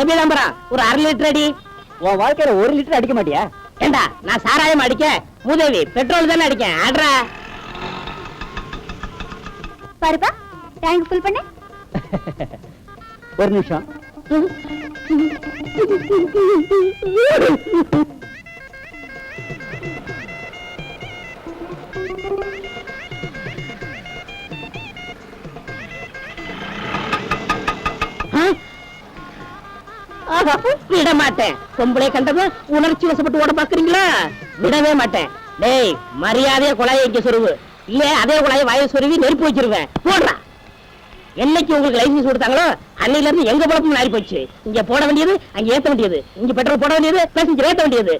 எப்படி நம்புறான்? ஒரு 1/2 லிட்டர் அடி. உன் வாழ்க்கையில 1 லிட்டர் அடிக்க மாட்டியா? ஏண்டா நான் சாராயம் அடிக்க மூதேவி பெட்ரோல் தானே அடிக்கேன். ஆட்ரா பாருப்பா, டேங்க் ஃபுல் பண்ணு. ஒரு நிமிஷம். விட மாட்டேன். பொம்பளை கண்டதும் உணர்ச்சி வசப்பட்டு ஓட பாக்குறீங்களா? விடவே மாட்டேன். டேய், மரியாதையா குழாயை இங்க சொருவு, இல்ல அதே குழாயை வாயை சொருவி நெருப்பு வச்சிருவேன். போடுறா. என்னைக்கு உங்களுக்கு லைசன்ஸ் கொடுத்தாங்களோ அன்னையில இருந்து எங்க பொழப்பும் நாரி போச்சு. இங்க போட வேண்டியது, அங்க ஏத்த வேண்டியது, இங்க பெட்ரோல் போட வேண்டியது, பேசஞ்சர் ஏத்த வேண்டியது.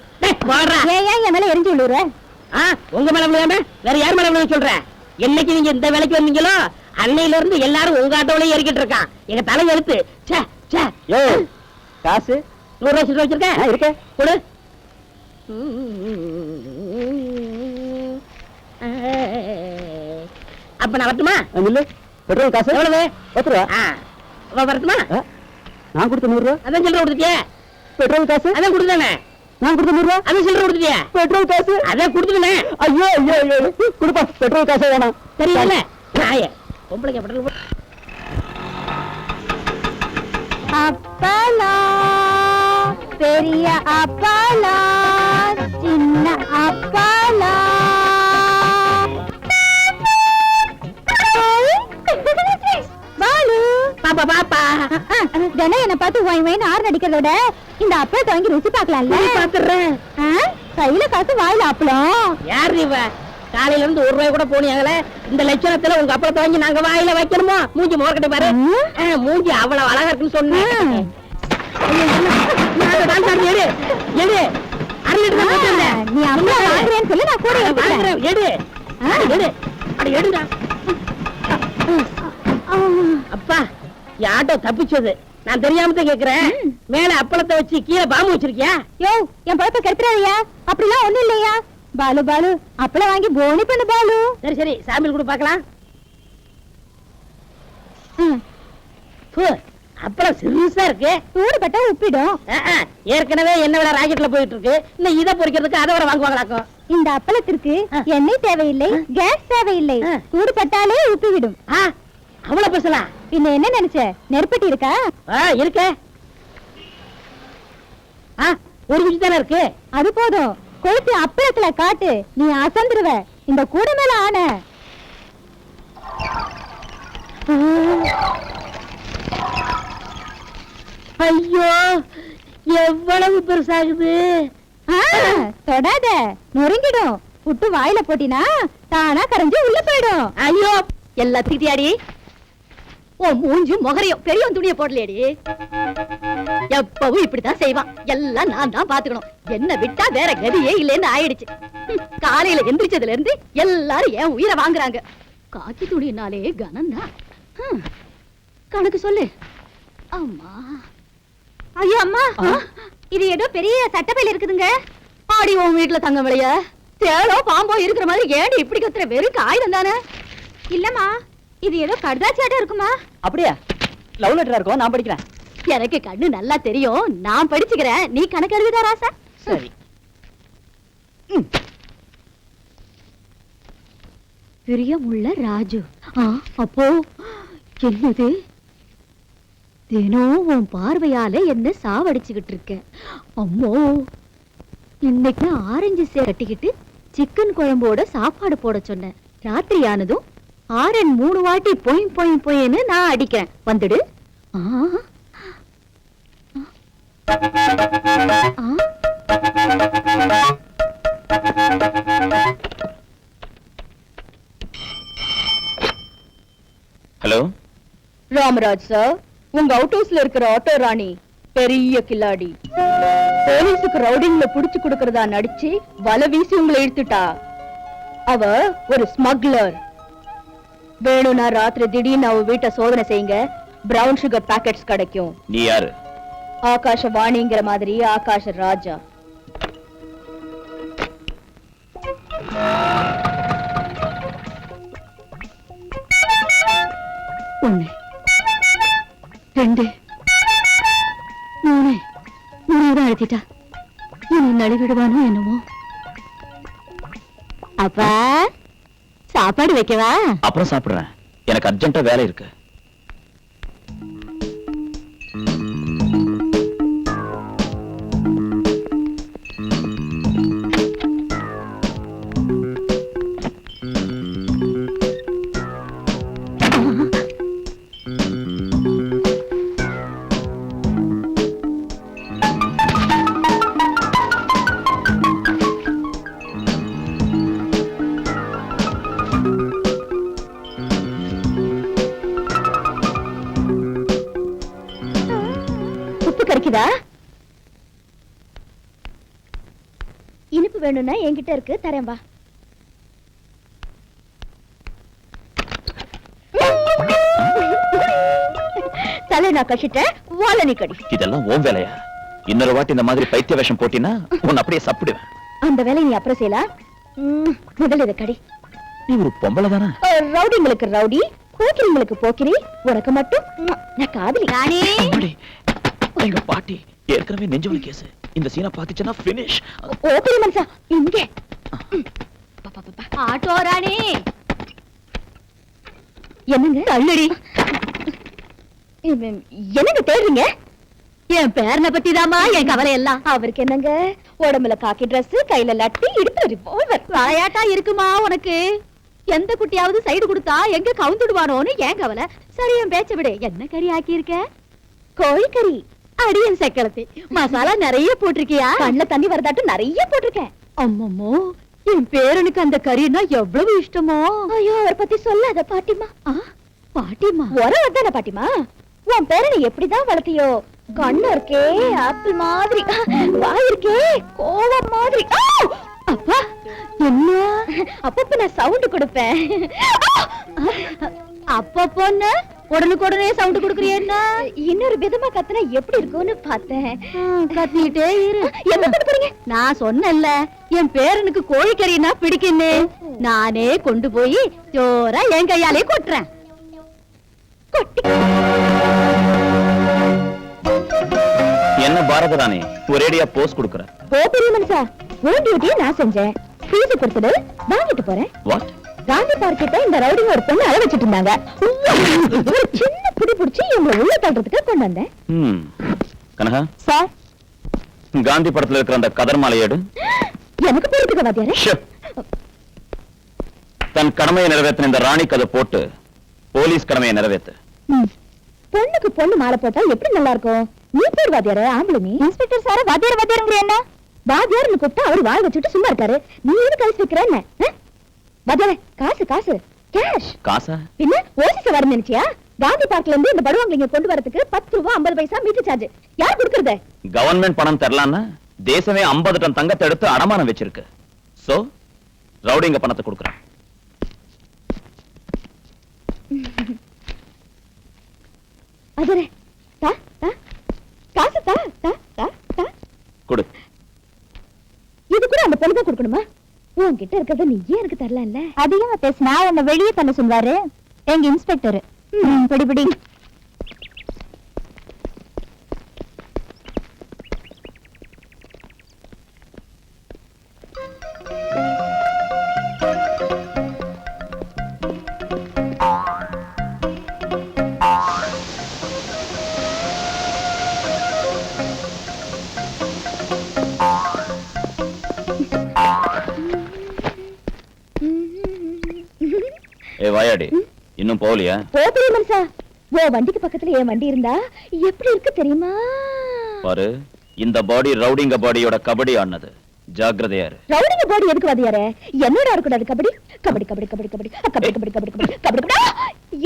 போடுறா. ஏன் என் மேல எரிஞ்சு விழுற? உங்க மேல விழுகாம வேற யார் மேல விழுக சொல்றேன்? என்னைக்கு நீங்க இந்த வேலைக்கு வந்தீங்களோ அன்னையில இருந்து எல்லாரும் உங்க ஆட்டோவிலேயே ஏறிக்கிட்டு இருக்கான். எங்க தலை எழுத்து. காசு 100 ரூபாய் வச்சிருக்கேன். இருக்க கொடு. அப்ப நான் வரட்டுமா? இல்ல, பெட்ரோல் காசு எவ்வளவு? 10 ரூபா. வரட்டுமா? நான் கொடுத்த 100 ரூபா. அதான் சில்லறை கொடுத்துட்டியே. பெட்ரோல் காசு அதான் கொடுத்தானே. நான் கொடுத்த 100 ரூபா. அதான் சில்லறை கொடுத்துட்டியே. பெட்ரோல் காசு அதான் கொடுத்துட்டேனே. ஐயோ ஐயோ ஐயோ, கொடுப்பா. பெட்ரோல் காசே வேணாம். தெரியல. நாயே பொம்பளைங்க பெட்ரோல். அப்பலா, பெரிய அப்பலா, சின்ன அப்பலா. பாலு, பாப்பா பாப்பா. தினம் என்ன பார்த்து வாய் வாயின்னு ஆறு நடிக்கிறதோட இந்த அப்பளத்தை வாங்கி ருசி பார்க்கலாம்ல? பாத்துறேன். கையில காசு வாயில அப்பளம். யார் இவ? காலையில இருந்து 1 ரூபாய் கூட போனியாங்களே. இந்த லட்சணத்துல உங்க அப்பளத்தை வாங்கி நாங்க வாயில வைக்கணுமோ? மூஞ்சி மோர்கிட்ட பாரு. மூஞ்சி அவ்வளவு அழகா இருக்குன்னு சொன்னேன். நீ அப்பளம் வாங்குறேன்னு சொல்லி நான் கூட எடுத்துக்கிறேன். எடு எடு. அட எடுடா. அப்பா, ஆட்டோ தப்பிச்சது. நான் தெரியாம தான் கேக்குறேன். மேல அப்பளத்தை வச்சு கீழே பாம்பு வச்சிருக்கியா? யோ, என் பழப்ப கெடுத்துறாதியா. அப்படிலாம் ஒண்ணும் இல்லையா? பாலு பாலு, அப்பளம் வாங்கி போனி பண்ணு பாலு. சரி சரி, சாம்பிள் கூட பாக்கலாம். அப்பளம் சிறுசா இருக்கு. சூடுபட்டா உப்பிடும். ஏற்கனவே என்ன விட ராக்கெட்ல போயிட்டு இருக்கு. இன்னும் இதை பொறிக்கிறதுக்கு அதை வர வாங்குவாங்களாக்கும். இந்த அப்பளத்திற்கு எண்ணெய் தேவையில்லை, கேஸ் தேவையில்லை. சூடுபட்டாலே உப்பிவிடும். அவ்வளவு பேசலாம். பின்ன என்ன நினைச்ச? நெருப்பட்டி இருக்கா? இருக்க. ஒரு குச்சி தானே இருக்கு. அது போதும். கொளுத்தி அப்பளத்துல காட்டு, நீ அசந்துருவ. இந்த கூட மேல ஆன. ஐயோ, எவ்வளவு பெருசாகுது. தொடாத, நொறுங்கிடும். புட்டு வாயில போட்டினா தானா கரைஞ்சு உள்ள போயிடும். ஐயோ, எல்லாத்துக்கிட்டியாடி? ஓ மூஞ்சும் முகரையும் பெரியவன் துணியை போடலையடி. எப்பவும் இப்படித்தான் செய்வான். எல்லாம் நான் தான் பாத்துக்கணும். என்ன விட்டா வேற கதியே இல்லைன்னு ஆயிடுச்சு. காலையில எந்திரிச்சதுல இருந்து எல்லாரும் என் உயிரை வாங்குறாங்க. காக்கி துணினாலே கனம்தான். கணக்கு சொல்லு. அம்மா, ஐயோ அம்மா, இது ஏதோ பெரிய சட்டப்பையில இருக்குதுங்க. ஆடி உன் வீட்டுல தங்க விளைய தேளோ பாம்போ இருக்கிற மாதிரி ஏண்டி இப்படி கத்துற? வெறும் காகிதம் தானே? இல்லம்மா, இது ஏதோ கடுதாச்சியாட்டம் இருக்குமா? அப்படியா? லவ் லெட்டரா இருக்கும். நான் படிக்கிறேன். எனக்கு கண்ணு நல்லா தெரியும். நான் படிச்சுக்கிறேன். நீ கணக்கு எழுதுதா ராசா? சரி. பிரியமுள்ள ராஜு. அப்போ என்னது? தினம் உன் பார்வையால என்ன சாவடிச்சுக்கிட்டு இருக்க. அம்மோ, இன்னைக்கு ஆரஞ்சு சே கட்டிக்கிட்டு சிக்கன் குழம்போட சாப்பாடு போட சொன்னேன். ராத்திரி ஆனதும் ஆரன் 3 வாட்டி பொய் பொய் பொய்ன்னு நான் அடிக்கிறேன். வந்துடு. ஹலோ ராமராஜ் சார், உங்க அவுட் ஹவுஸ்ல இருக்கிற ஆட்டோ ராணி பெரிய கில்லாடி. போலீஸுக்கு ரவுடிங்ல புடிச்சு கொடுக்கறதா நடிச்சு வலை வீசி உங்களை இழுத்துட்டா. அவ ஒரு ஸ்மக்லர். வேணும்னா ராத்திரி திடீர்னு அவ வீட்டை சோதனை செய்யுங்க. பிரவுன் சுகர் பாக்கெட்ஸ் கிடைக்கும். நீ யாரு? ஆகாஷ வாணிங்கிற மாதிரி ஆகாஷ ராஜா. ஒண்ணு, 2, 3 தான் அழுத்திட்டா. இனி நழுவிடுவானோ என்னமோ. அப்பா சாப்பாடு வைக்கவா? அப்புறம் சாப்பிடுறேன், எனக்கு அர்ஜென்ட்டா வேலை இருக்கு. உப்பு கறிக்குதா? இனிப்பு வேணும்னா என்கிட்ட இருக்கு, தரேன் வா. தலை நான் கழிச்சிட்டேன், வாழை நீ கடி. இதெல்லாம் ஓம் வேலையா? இன்னொரு வாட்டி இந்த மாதிரி பைத்திய வேஷம் போட்டினா உன்னை அப்படியே சாப்பிடுவேன். அந்த வேலையை நீ அப்புறம் செய்யலாம். முதல்ல இதை கடி. நீ ஒரு பொம்பளை தானே? ரவுடிங்களுக்கு ரவுடி, போக்கிரிங்களுக்கு போக்கிரி, உனக்கு மட்டும் நான் காதலி. அம்மாடி, எங்க பாட்டி ஏற்கனவே நெஞ்சுவலி கேஸ். இந்த சீனை பாத்துச்சுன்னா finish. ஓ பெரிய மனுஷா, இங்கே ஆட்டோ ராணி. என்னங்க தள்ளடி? என்னங்க தேடுறீங்க? என் பேரனை பத்தி தாமா என் கவலை எல்லாம். அவருக்கு என்னங்க, உடம்புல காக்கி டிரஸ், கையில லட்டி, இடுப்புல ரிவால்வர். விளையாட்டா இருக்குமா உனக்கு? எந்த குட்டியாவது சைடு கொடுத்தா எங்க கவுந்துடுவானோன்னு ஏன் கவலை. சரி என் பேச்ச விடு. என்ன கறி ஆக்கி இருக்க? கோழிக்கறி. அடியன் சக்களத்தி மசாலா நிறைய போட்டிருக்கியா? கண்ணுல தண்ணி வரதாட்டும் நிறைய போட்டிருக்கேன். அம்மம்மோ, என் பேரனுக்கு அந்த கறினா எவ்வளவு இஷ்டமோ. ஐயோ, அவரை பத்தி சொல்லாத பாட்டிமா. பாட்டிமா உறவதான பாட்டிமா? உன் பேரனை எப்படிதான் வளர்த்தியோ? கண்ணு இருக்கே ஆப்பிள் மாதிரி, வாய் இருக்கே கோவம் மாதிரி. அப்பா என்ன அப்பப்ப நான் சவுண்ட் கொடுப்பேன். அப்பப்போன்னு உடனுக்குடனே சவுண்ட் கொடுக்குறியேன்னா இன்னொரு விதமா கத்துனா எப்படி இருக்கும்னு பார்த்தேன். கத்திட்டே இரு. என்ன பண்ண போறீங்க? நான் சொன்னேன்ல, என் பேரனுக்கு கோழிக்கறினா பிடிக்குன்னு. நானே கொண்டு போய் ஜோரா என் கையாலே கொட்டுறேன். என்ன பாரதராணி ஒரேடியா போஸ் கொடுக்கற? ஓ பெரிய மனுஷா, உன் டியூட்டியை நான் செஞ்சேன். ஃபீஸ் கொடுத்துடு, வாங்கிட்டு போறேன். வாட்? காந்தி பார்க்கிட்ட இந்த ரவுடிங்க ஒரு பொண்ணு அழ வச்சிட்டு இருந்தாங்க. ஒரு சின்ன புடி புடிச்சு இவங்க உள்ள தள்ளுறதுக்கு கொண்டு வந்தேன். கனகா சார், காந்தி படத்துல இருக்கிற அந்த கதர் மாலையேடு. எனக்கு போறதுக்கு வாத்தியாரே. தன் கடமையை நிறைவேற்றின இந்த ராணிக்கு அதை போட்டு போலீஸ் கடமையை நிறைவேற்று. பொண்ணுக்கு பொண்ணு மாலை போட்டா எப்படி நல்லா இருக்கும்? நீ பேர் வாத்தியாரே, ஆம்பளை நீ. இன்ஸ்பெக்டர் சார வாத்தியார் வாத்தியாருங்கிற என்ன? வாத்தியார்னு கூப்பிட்டா அவர் வாய் வச்சுட்டு சும்மா இருக்காரு. நீ எது கழிச்சு வைக்கிற என்ன? வாத்தியாரே, காசு காசு கேஷ். காசா? பின்ன ஓசிச வர நினைச்சியா? காந்தி பார்க்ல இருந்து இந்த படுவாங்க கொண்டு வரதுக்கு 10 ரூபாய் 50 பைசா மீட்டர் சார்ஜ். யார் கொடுக்கறது? கவர்மெண்ட் பணம் தரலான்னா தேசமே 50 டன் தங்கத்தை எடுத்து அடமானம் வச்சிருக்கு. சோ ரவுடிங்க பணத்தை கொடுக்கறான். அதரே தா தா காசு தா தா தா தா கொடு. இது கூட அந்த பொண்ணு தான் கொடுக்கணுமா? உன்கிட்ட இருக்கிறத நீ ஏன் எனக்கு தரல? இல்ல அதிகமா பேசினா உன்னை வெளியே தள்ள சொல்வாரு எங்க இன்ஸ்பெக்டர். படி படி. வாயாடி, இன்னும் போகலையா? போகலையே மனுஷா. ஓ வண்டிக்கு பக்கத்துல என் வண்டி இருந்தா எப்படி இருக்கு தெரியுமா? பாரு, இந்த பாடி ரவுடிங்க பாடியோட கபடி ஆனது. ஜாக்கிரதையா இரு. ரவுடிங்க பாடி எதுக்கு வாதியாரே? என்னோட இருக்கக்கூடாது கபடி? கபடி கபடி கபடி கபடி கபடி கபடி கபடி கபடி கபடி கபடி.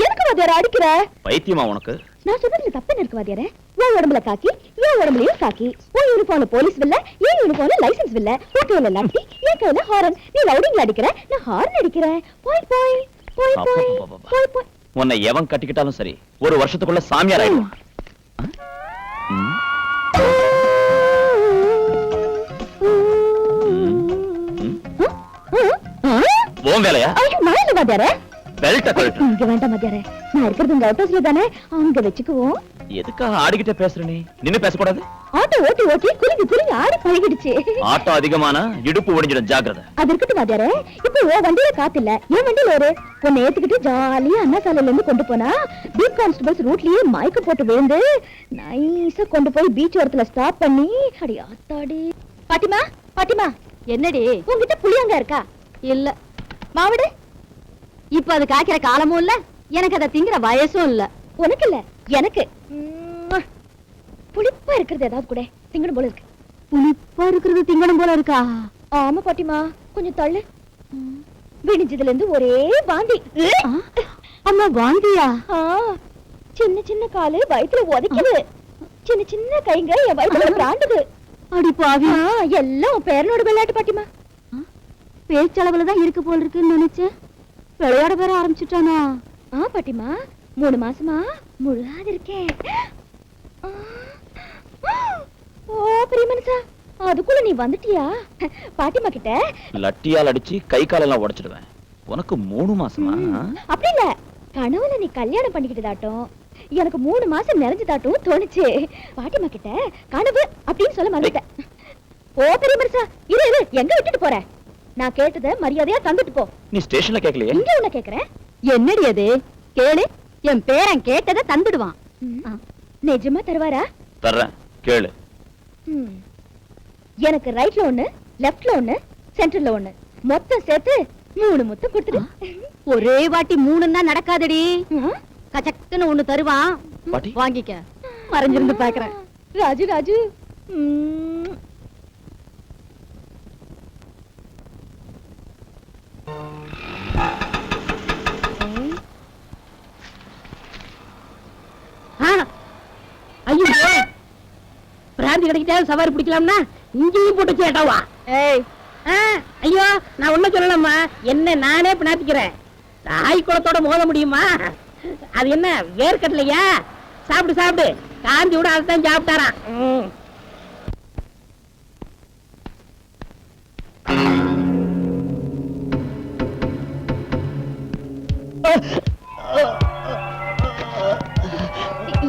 எதுக்கு வாதியாரே அடிக்கிற? பைத்தியமா உனக்கு? நான் சொல்றதுல தப்பு இருக்கு வாதியாரே. உன் உடம்புல காக்கி, என் உடம்புலயும் காக்கி. உன் யூனிஃபார்ம்ல போலீஸ் வில்ல, என் யூனிஃபார்ம்ல லைசென்ஸ் வில்ல. உன் கையில லாட்டி, என் கையில ஹாரன். நீ ரவுடிங்க அடிக்கிற, நான் ஹாரன் அடிக்கிறேன். போய் போய் போய் போய் போய் போய். உன்னை எவன் கட்டிக்கிட்டாலும் சரி, ஒரு வருஷத்துக்குள்ள சாமியார் ஆயிடுவான். ஓம் வேலையா? ஐயோ மழையில வாத்தியாரே. பெல்ட்ட கழட்டு. இங்க வேண்டாம் வாத்தியாரே, நான் இருக்கிறது இங்க அவுட் ஹவுஸ்ல தானே, அங்க வச்சுக்குவோம். எதுக்காக ஆடிக்கிட்டே பேசுற நீ? நின்னு பேசக்கூடாது. ஆட்டோ ஓட்டி ஓட்டி குலுங்கி ஆடி பழகிடுச்சு. ஆட்டோ அதிகமான இடுப்பு ஒடிஞ்சிடும், ஜாக்கிரதை. அது இருக்கட்டும் வாத்தியாரே, இப்போ உன் வண்டியில காத்து இல்ல, என் வண்டியில ஒரு உன்னை ஏத்துக்கிட்டு ஜாலியா அண்ணா சாலையில இருந்து கொண்டு போனா பீட் கான்ஸ்டபிள்ஸ் ரூட்லயே மயக்க போட்டு விழுந்து நைஸா கொண்டு போய் பீச் ஓரத்துல ஸ்டாப் பண்ணி அடி ஆத்தாடி. பாட்டிமா பாட்டிமா, என்னடி உன்கிட்ட புளியங்க இருக்கா? இல்ல. மாவடு இப்ப அது காய்க்கிற காலமும் இல்ல, எனக்கு அதை திங்கிற வயசும் இல்ல. உனக்கு இல்ல, எனக்கு. புளிப்பா இருக்கிறது ஏதாவது கூட திங்கணும் போல இருக்கு. புளிப்பா இருக்கிறது திங்கணும் போல இருக்கா? ஆமா பாட்டிமா, கொஞ்சம் தள்ளு. விடிஞ்சதுல இருந்து ஒரே வாந்தி. அம்மா வாந்தியா? சின்ன சின்ன காலு வயித்துல உதைக்குது, சின்ன சின்ன கைங்க என் வயித்துல பிராண்டுது. அடி பாவி, எல்லாம் பேரனோட விளையாட்டு பாட்டிமா. பேச்சளவுலதான் இருக்கு போல இருக்குன்னு நினைச்சேன், விளையாட வேற ஆரம்பிச்சுட்டானா? பாட்டிமா, 3 மாசமா முழுகாது இருக்கேன். ஓ பெரிய மனுஷா, அதுக்குள்ள நீ வந்துட்டியா? பாட்டிமா கிட்ட லட்டியால் அடிச்சு கை காலெல்லாம் உடைச்சிடுவேன். உனக்கு 3 மாசமா? அப்படி இல்ல, கனவுல நீ கல்யாணம் பண்ணிக்கிட்டதாட்டும் எனக்கு 3 மாசம் நிறைஞ்சதாட்டும் தோணுச்சு. பாட்டிமா கிட்ட கனவு அப்படின்னு சொல்ல மறந்துட்டேன். ஓ பெரிய மனுஷா, இரு எங்க விட்டுட்டு போற? நான் கேட்டத மரியாதையா தந்துட்டு போ. நீ ஸ்டேஷன்ல கேக்கலையே? இங்க உன்ன கேக்குறேன். என்னடி அது? கேளு, என் பேரன் கேட்டத தந்துடுவான். நிஜமா தருவாரா? தர்றேன், கேளு. எனக்கு ரைட்ல ஒண்ணு, லெஃப்ட்ல ஒண்ணு, சென்டர்ல ஒண்ணு, மொத்தம் சேர்த்து 3 முத்தம் கொடுத்துடு. ஒரே வாட்டி 3ன்னா நடக்காதடி. கச்சக்குன்னு ஒண்ணு தருவான், பாட்டி வாங்கிக்க. மறைஞ்சிருந்து பாக்குறேன். ராஜு ராஜு. ஐயோ, பிராந்தி கிடைக்கிட்டா சவாரி பிடிக்கலாம்னா இங்கேயும் போட்டு சேட்டாவா? ஐயோ, நான் ஒண்ணு சொல்லலாமா? என்ன நானே பினாத்திக்கிறேன். தாய் குளத்தோட மோத முடியுமா? அது என்ன வேர்க்கட்டலையா? சாப்பிடு சாப்பிடு, காந்தி விட அதுதான் சாப்பிட்டாராம்.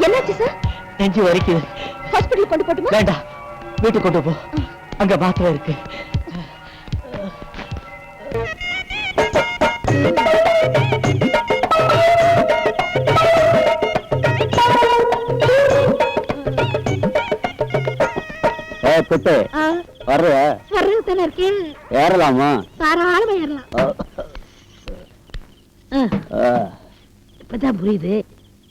என்னாச்சு சார்? நெஞ்சு வரைக்குது. ஹாஸ்பிடல் கொண்டு போட்டுமா? வேண்டாம், வீட்டுக்கு கொண்டு போ, அங்க மாத்திரை இருக்கு. குட்டு வர்றதுதானே இருக்கேன். ஏறலாமா? தாராளமா ஏறலாம். இப்பதான் புரியுது,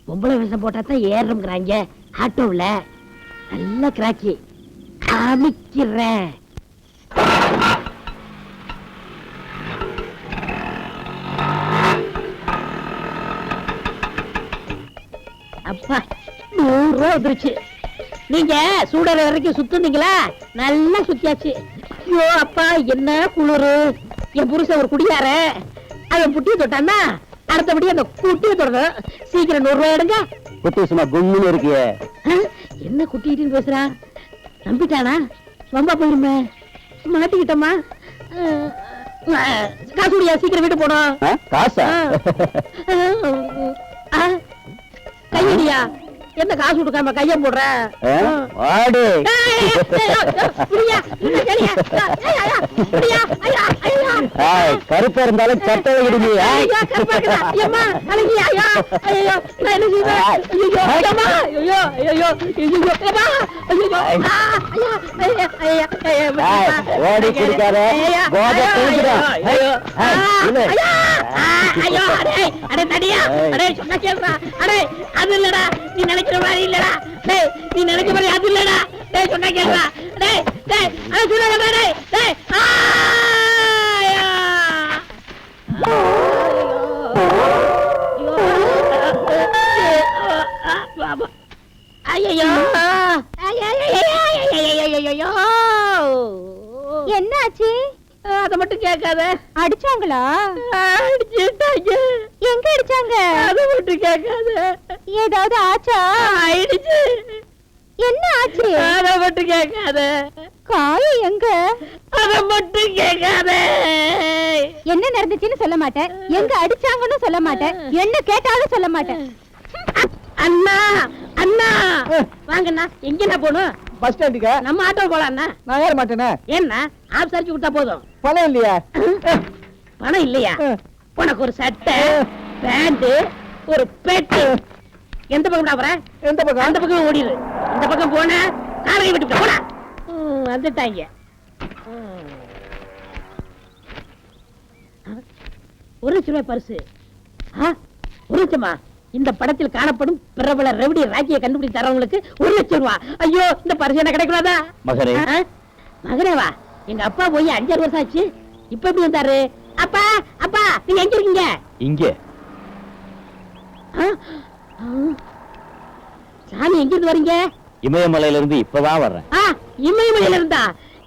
பொம்பளை விஷம் போட்டா தான் ஏறணுங்கிறாங்க. ஆட்டோவில் நல்ல கிராக்கி காமிக்கிறேன். அப்பா 100 ரூபா வந்துருச்சு. நீங்க சூடற வரைக்கும் சுத்துனீங்களா? நல்லா சுத்தியாச்சு. ஐயோ அப்பா, என்ன குளிரு. என் புருஷன் ஒரு குடியார, அவன் புட்டியை தொட்டான்னா அடுத்தபடி அந்த குட்டியை தொடரும். சீக்கிரம் 100 ரூபாய் எடுங்க. குட்டி சும்மா கும்முன்னு இருக்கியே. என்ன குட்டிட்டு பேசுறான்? நம்பிட்டானா? ரொம்ப போயிருமே, மாட்டிக்கிட்டோமா? காசுடியா, சீக்கிரம் வீட்டு போனோம். காசா? கையடியா, என்ன காசு கொடுக்காம கைய போடுற? கருப்பா இருந்தாலும் கட்ட ஓடி குடிக்காத, அது இல்லடா, நீ நினைக்கிற மாதிரி இல்லடா. டேய், நீ நினைக்கிற மாதிரி அது இல்லடா. டேய், சொன்னா கேளுடா. டேய் டேய், அத சொல்லுடா. டேய் டேய், ஐயோ ஐயோ, என்னாச்சு? அத மட்டும் கேட்காத. அடிச்சாங்களா? அடிச்சுட்டாங்க. எங்க அடிச்சாங்க? அத மட்டும் கேட்காத. ஏதாவது ஆச்சா? ஆயிடுச்சு. என்ன ஆச்சு? அத மட்டும் கேட்காத. காயம் எங்க? அத மட்டும் கேட்காத. என்ன நடந்துச்சுன்னு சொல்ல மாட்டேன், எங்க அடிச்சாங்கன்னு சொல்ல மாட்டேன், என்ன கேட்டாலும் சொல்ல மாட்டேன். அண்ணா அண்ணா வாங்கண்ணா எங்கண்ணா போகணும்? பஸ் ஸ்டாண்டுக்கு நம்ம ஆட்டோ போலாம் அண்ணா. நான் ஏற மாட்டேனே. ஏன்னா ஆப் சரிச்சு விட்டா போதும். பணம் இல்லையா? பணம் இல்லையா? உனக்கு ஒரு சட்டை பேண்ட் ஒரு பெட்டு. எந்த பக்கம் போற? எந்த பக்கம்? அந்த பக்கம் ஓடிடு. இந்த பக்கம் போன காரை விட்டு போடா. வந்துட்டாங்க. ஒரு லட்சம் ரூபாய் பரிசு. ஒரு லட்சமா? இந்த படத்தில் காணப்படும் பிரபல ரெவடி ராக்கியை கண்டுபிடி தரவங்களுக்கு 1 லட்சம் ரூபாய். ஐயோ இந்த பரிசு என்ன கிடைக்கூடாதா? மகனே. மகனேவா? எங்க அப்பா போய் 5-6 வருஷம் ஆச்சு. இப்ப எப்படி வந்தாரு? அப்பா அப்பா நீங்க எங்க இருக்கீங்க? இங்கே. சாமி எங்க இருந்து வரீங்க? இமயமலையில இருந்து இப்பதான் வர்றேன். இமயமலையில இருந்தா?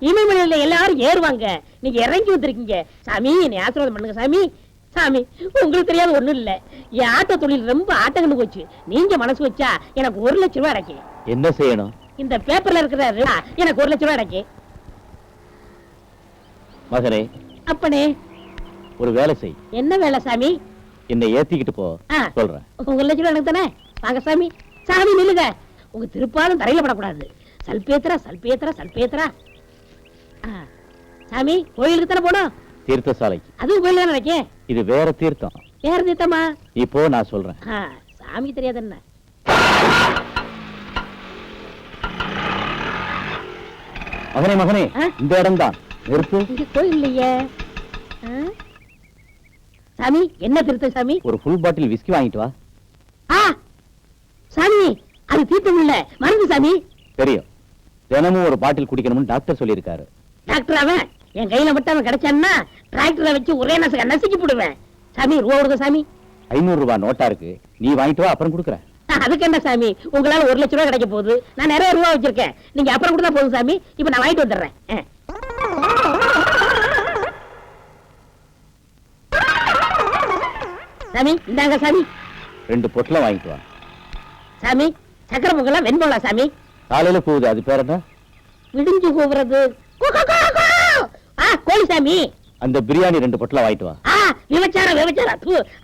இமயமலையில எல்லாரும் ஏறுவாங்க, நீங்க இறங்கி வந்திருக்கீங்க. சாமி என்னை ஆசீர்வாதம் பண்ணுங்க சாமி. சாமி உங்களுக்கு தெரியாத ஒண்ணும் இல்ல, என் ஆட்டோ தொழில் ரொம்ப ஆட்டங்கன்னு போச்சு. நீங்க மனசு வச்சா எனக்கு 1 லட்சம் ரூபாய் கிடைக்கும். என்ன செய்யணும்? இந்த பேப்பர்ல இருக்கிற எனக்கு 1 லட்சம் ரூபாய் கிடைக்கும். மகனே. அப்பனே ஒரு வேலை செய். என்ன வேலை சாமி? என்னை ஏத்திக்கிட்டு போ. சொல்றேன். 1 லட்சம் ரூபாய் எனக்கு தானே? வாங்க சாமி. சாமி நில்லுங்க, உங்க திருப்பாலும் தரையில படக்கூடாது. சல்பேத்திரா சல்பேத்திரா சல்பேத்திரா. சாமி கோயிலுக்கு தானே போனோம்? தீர்த்த சாலைக்கு. அதுவும் கோயில் தான் நினைக்கேன். இது வேற தீர்த்தம். வேற தீர்த்தமா? இப்போ நான் சொல்றேன். சாமி தெரியாது என்ன? மகனே மகனே, இந்த இடம் தான். நிறுத்து. இங்க கோயில் இல்லையே. சாமி என்ன தீர்த்தம் சாமி? ஒரு ஃபுல் பாட்டில் விஸ்கி வாங்கிட்டு வா. சாமி அது தீர்த்தம் இல்ல, மருந்து சாமி. தெரியும், தினமும் ஒரு பாட்டில் குடிக்கணும்னு டாக்டர் சொல்லியிருக்காரு. டாக்டர் அவன் என் கையில மட்டும் அவன் கிடைச்சான்னா டிராக்டரை வச்சு ஒரே நசுக்கி போடுவேன். சாமி ரூபா கொடுங்க சாமி. 500 ரூபாய் நோட்டா இருக்கு, நீ வாங்கிட்டு வா, அப்புறம் கொடுக்குறேன். அதுக்கு என்ன சாமி, உங்களால 1 லட்சம் ரூபாய் கிடைக்க போகுது. நான் நிறைய ரூபா வச்சிருக்கேன், நீங்க அப்புறம் கொடுத்தா போதும் சாமி. இப்ப நான் வாங்கிட்டு வந்துடுறேன். சாமி இந்தாங்க சாமி. 2 பொட்டலம் வாங்கிட்டு வா. சாமி சக்கரை பொங்கலா வெண்பொங்கலா சாமி? காலையில போகுது, அது பேர் என்ன? விடிஞ்சு கூவுறது கோழி சாமி. அந்த பிரியாணி 2 பொட்டலம் வாங்கிட்டு வா. விபச்சாரம் விபச்சாரம்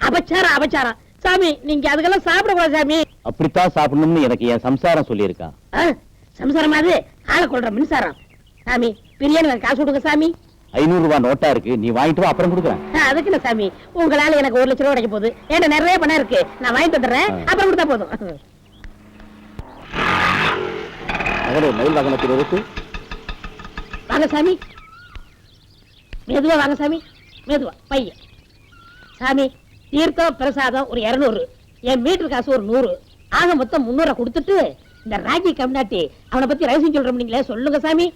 அபச்சாரம் அபச்சாரம். சாமி நீங்க அதுக்கெல்லாம் சாப்பிடக்கூடாது சாமி. அப்படித்தான் சாப்பிடணும்னு எனக்கு என் சம்சாரம் சொல்லியிருக்கா. சம்சாரம் அது ஆளை கொள்ற மின்சாரம். சாமி பிரியாணி காசு கொடுங்க சாமி. 500 ரூபாய் நோட்டா இருக்கு, நீ வாங்கிட்டு வா, அப்புறம் கொடுக்குறேன். அதுக்கு என்ன சாமி, உங்களால எனக்கு 1 லட்சம் ரூபாய் கிடைக்க போகுது. ஏன்னா நிறைய பணம் இருக்கு, நான் வாங்கிட்டு வந்துடுறேன், அப்புறம் கொடுத்தா போதும். மயில் வாகனத்தில் இருக்கு. வாங்க சாமி, மெதுவா வாங்க சாமி, மெதுவா பையன். சாமி தீர்த்தம் பிரசாதம் ஒரு 200, என் மீட்டர் காசு ஒரு 100, ஆக மொத்தம் 300 கொடுத்துட்டு இந்த ராஜி கம்னாட்டி அவனை பத்தி ரகசியம் சொல்றோம் நீங்களே, சொல்லுங்க சாமி.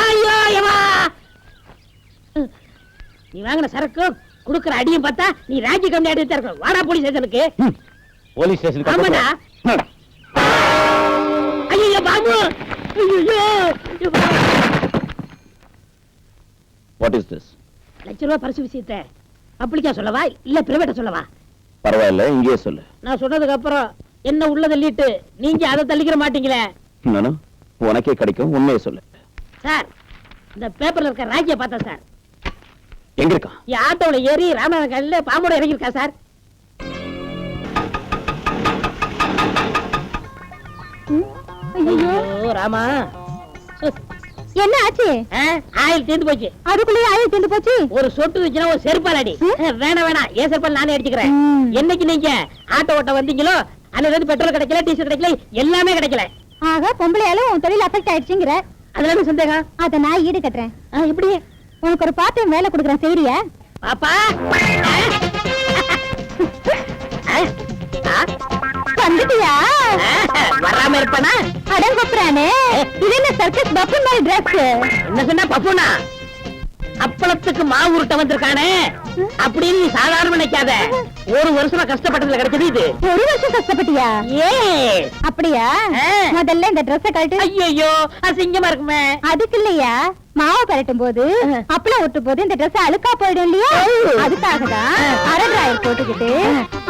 ஐயோ யமா, நீ வாங்கின சரக்கு குடுக்குற அடியும் பார்த்தா நீ ராஜி கம்னாட்டி தான் இருக்க. வாடா போலீஸ் ஸ்டேஷனுக்கு. போலீஸ் ஸ்டேஷனுக்கு? ஆமாடா. ஐயோ பாபு, ஐயோ. What is this? 1 லட்சம் ரூபாய் பரிசு விஷயத்தை பப்ளிக்கா சொல்லவா இல்ல பிரைவேட்டா சொல்லவா? பரவாயில்ல, இங்கே சொல்லு. நான் சொன்னதுக்கு அப்புறம் என்ன உள்ள தள்ளிட்டு நீங்க அதை தள்ளிக்கிற மாட்டீங்களே. நானும் உனக்கே கிடைக்கும், உண்மையை சொல்லு. சார் இந்த பேப்பர்ல இருக்க ராஜியை பார்த்தா சார். எங்க இருக்கா? என் ஆட்டோல ஏறி ராமநாதன் காலையில பாம்போட இறங்கி இருக்கா சார். ஐயோ ராமா, என்ன ஆச்சு? ஆயில் தீர்ந்து போச்சு. அதுக்குள்ளே ஆயில் தீர்ந்து போச்சு. ஒரு சொட்டு வச்சுனா ஒரு செருப்பால் அடி. வேணாம் வேணாம், ஏன் செருப்பால் நானே அடிச்சுக்கிறேன். என்னைக்கு நீங்க ஆட்டோ ஓட்ட வந்தீங்களோ அன்னைக்கு பெட்ரோல் கிடைக்கல, டீசல் கிடைக்கல, எல்லாமே கிடைக்கல. ஆக பொம்பளையாலும் உன் தொழில் அஃபெக்ட் ஆயிடுச்சுங்கிற? அதுல என்ன சந்தேகம்? அத நான் ஈடு கட்டுறேன். எப்படி? உனக்கு ஒரு பார்ட் டைம் வேலை கொடுக்குறேன், செய்றியா? பாப்பா வந்துட்டியா? வராம இருப்பானா? அடங்கொப்புறானே, இது என்ன சர்க்கஸ் பப்பு மாதிரி டிரஸ்? என்ன சொன்னா பப்புனா? அப்பளத்துக்கு மாவு உருட்ட வந்திருக்கானே அப்படின்னு நீ சாதாரண நினைக்காத. 1 வருஷமா கஷ்டப்பட்டதுல கிடைச்சது இது. 1 வருஷம் கஷ்டப்பட்டியா? அப்படியா? முதல்ல இந்த ட்ரெஸ் கழட்டு. ஐயோ அசிங்கமா இருக்குமே. அதுக்கு இல்லையா, மாவு கரட்டும் போது அப்பளம் ஒட்டும் போது இந்த ட்ரெஸ் அழுக்கா போயிடும் இல்லையா, அதுக்காக தான் அரை டிராயர் போட்டுக்கிட்டு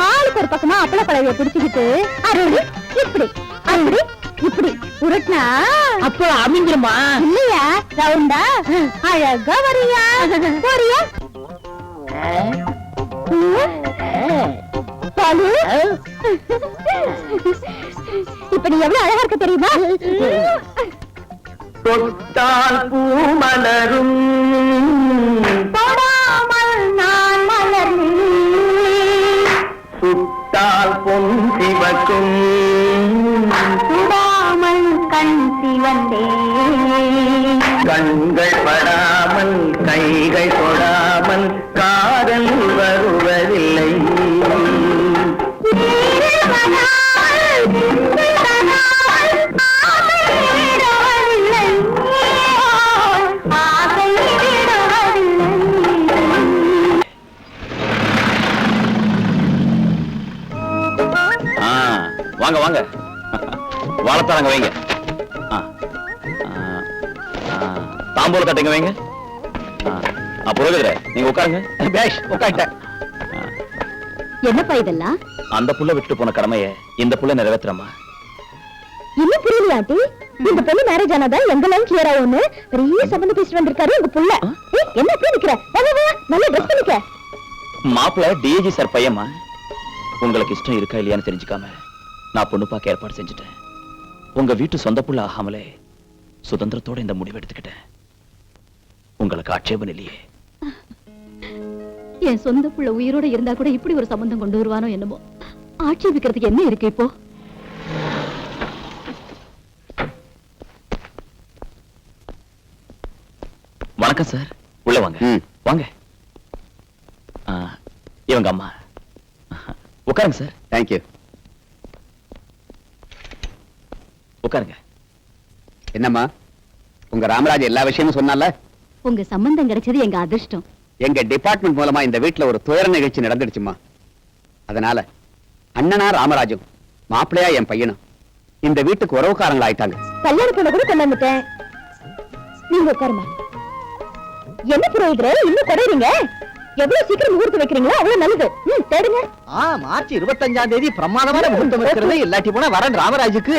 ஆளுக்கு ஒரு பக்கமா அப்பள பழவிய பிடிச்சுக்கிட்டு அருள் இப்படி அப்படி இப்படி உருட்டினா அப்போ அமைஞ்சிருமா? இல்லையா, ரவுண்டா அழகா வரியா. போறியா? பாலு, இப்ப நீ எவ்வளவு அழகா இருக்க தெரியுமா? தொட்டால் பூ மலரும் தொடாமல் நான் மலர்ந்தேன், சுட்டால் பொன் சிவக்கும் சுடாமல் கண் சிவந்தேன், கண்கள் படாமல் கைகள் தொடாமல் காதல் வருவதில்லை. வாங்க வாங்க, வாழைத்தாங்க வைங்க. தாம்பூல தட்டுங்க வைங்க. புரோகிதரே, நீங்க உட்காருங்க. பேஷ், உட்கார்ட்டேன். என்னப்பா இதெல்லாம்? அந்த புள்ள விட்டு போன கடமைய இந்த புள்ள நிறைவேற்றுறமா. இன்னும் புரியலையா ஆண்டி? இந்த பொண்ணு மேரேஜ் ஆனதா எங்கெல்லாம் கிளியர் ஆகும்னு பெரிய சம்பந்தம் பேசிட்டு வந்திருக்காரு உங்க புள்ள. என்ன அப்படி நிக்கிற? வா வா வா, நல்லா ட்ரெஸ் பண்ணிக்க. மாப்பிள்ள டிஏஜி சார் பையமா. உங்களுக்கு இஷ்டம் இருக்கா இல்லையான்னு தெரிஞ்சுக்காம நான் பொண்ணு பார்க்க ஏற்பாடு செஞ்சுட்டேன். உங்க வீட்டு சொந்த புள்ள ஆகாமலே சுதந்திரத்தோட இந்த முடிவு எடுத்துக்கிட்டேன். உங்களுக்கு ஆட்சேபம் இல்லையே? என் சொந்த புள்ள உயிரோட இருந்தா கூட இப்படி ஒரு சம்பந்தம் கொண்டு வருவானோ என்னமோ. ஆட்சேபிக்கிறதுக்கு என்ன இருக்கு இப்போ? வணக்கம் சார், உள்ள வாங்க. வாங்க. இவங்க அம்மா. உட்காருங்க சார். தேங்க்யூ. உட்காருங்க. என்னம்மா, உங்க ராமராஜ் எல்லா விஷயமும் சொன்னால? உங்க சம்பந்தம் கிடைச்சது எங்க அதிர்ஷ்டம். எங்க டிபார்ட்மெண்ட் மூலமா இந்த வீட்டுல ஒரு துயர நிகழ்ச்சி நடந்துடுச்சுமா. அதனால அண்ணனா ராமராஜும் மாப்பிள்ளையா என் பையனும் இந்த வீட்டுக்கு உறவுக்காரங்களா ஆயிட்டாங்க. கல்யாண பொண்ணு கூட கொண்டு வந்துட்டேன். நீங்க உட்காருமா. என்ன புரோகிதரே இன்னும் குறையறீங்க? எவ்வளவு சீக்கிரம் முகூர்த்தம் வைக்கிறீங்களோ அவ்வளவு நல்லது. தேடுங்க. மார்ச் 25ஆம் தேதி பிரமாதமான முகூர்த்தம் வைக்கிறது. இல்லாட்டி போனா வரன் ராமராஜுக்கு.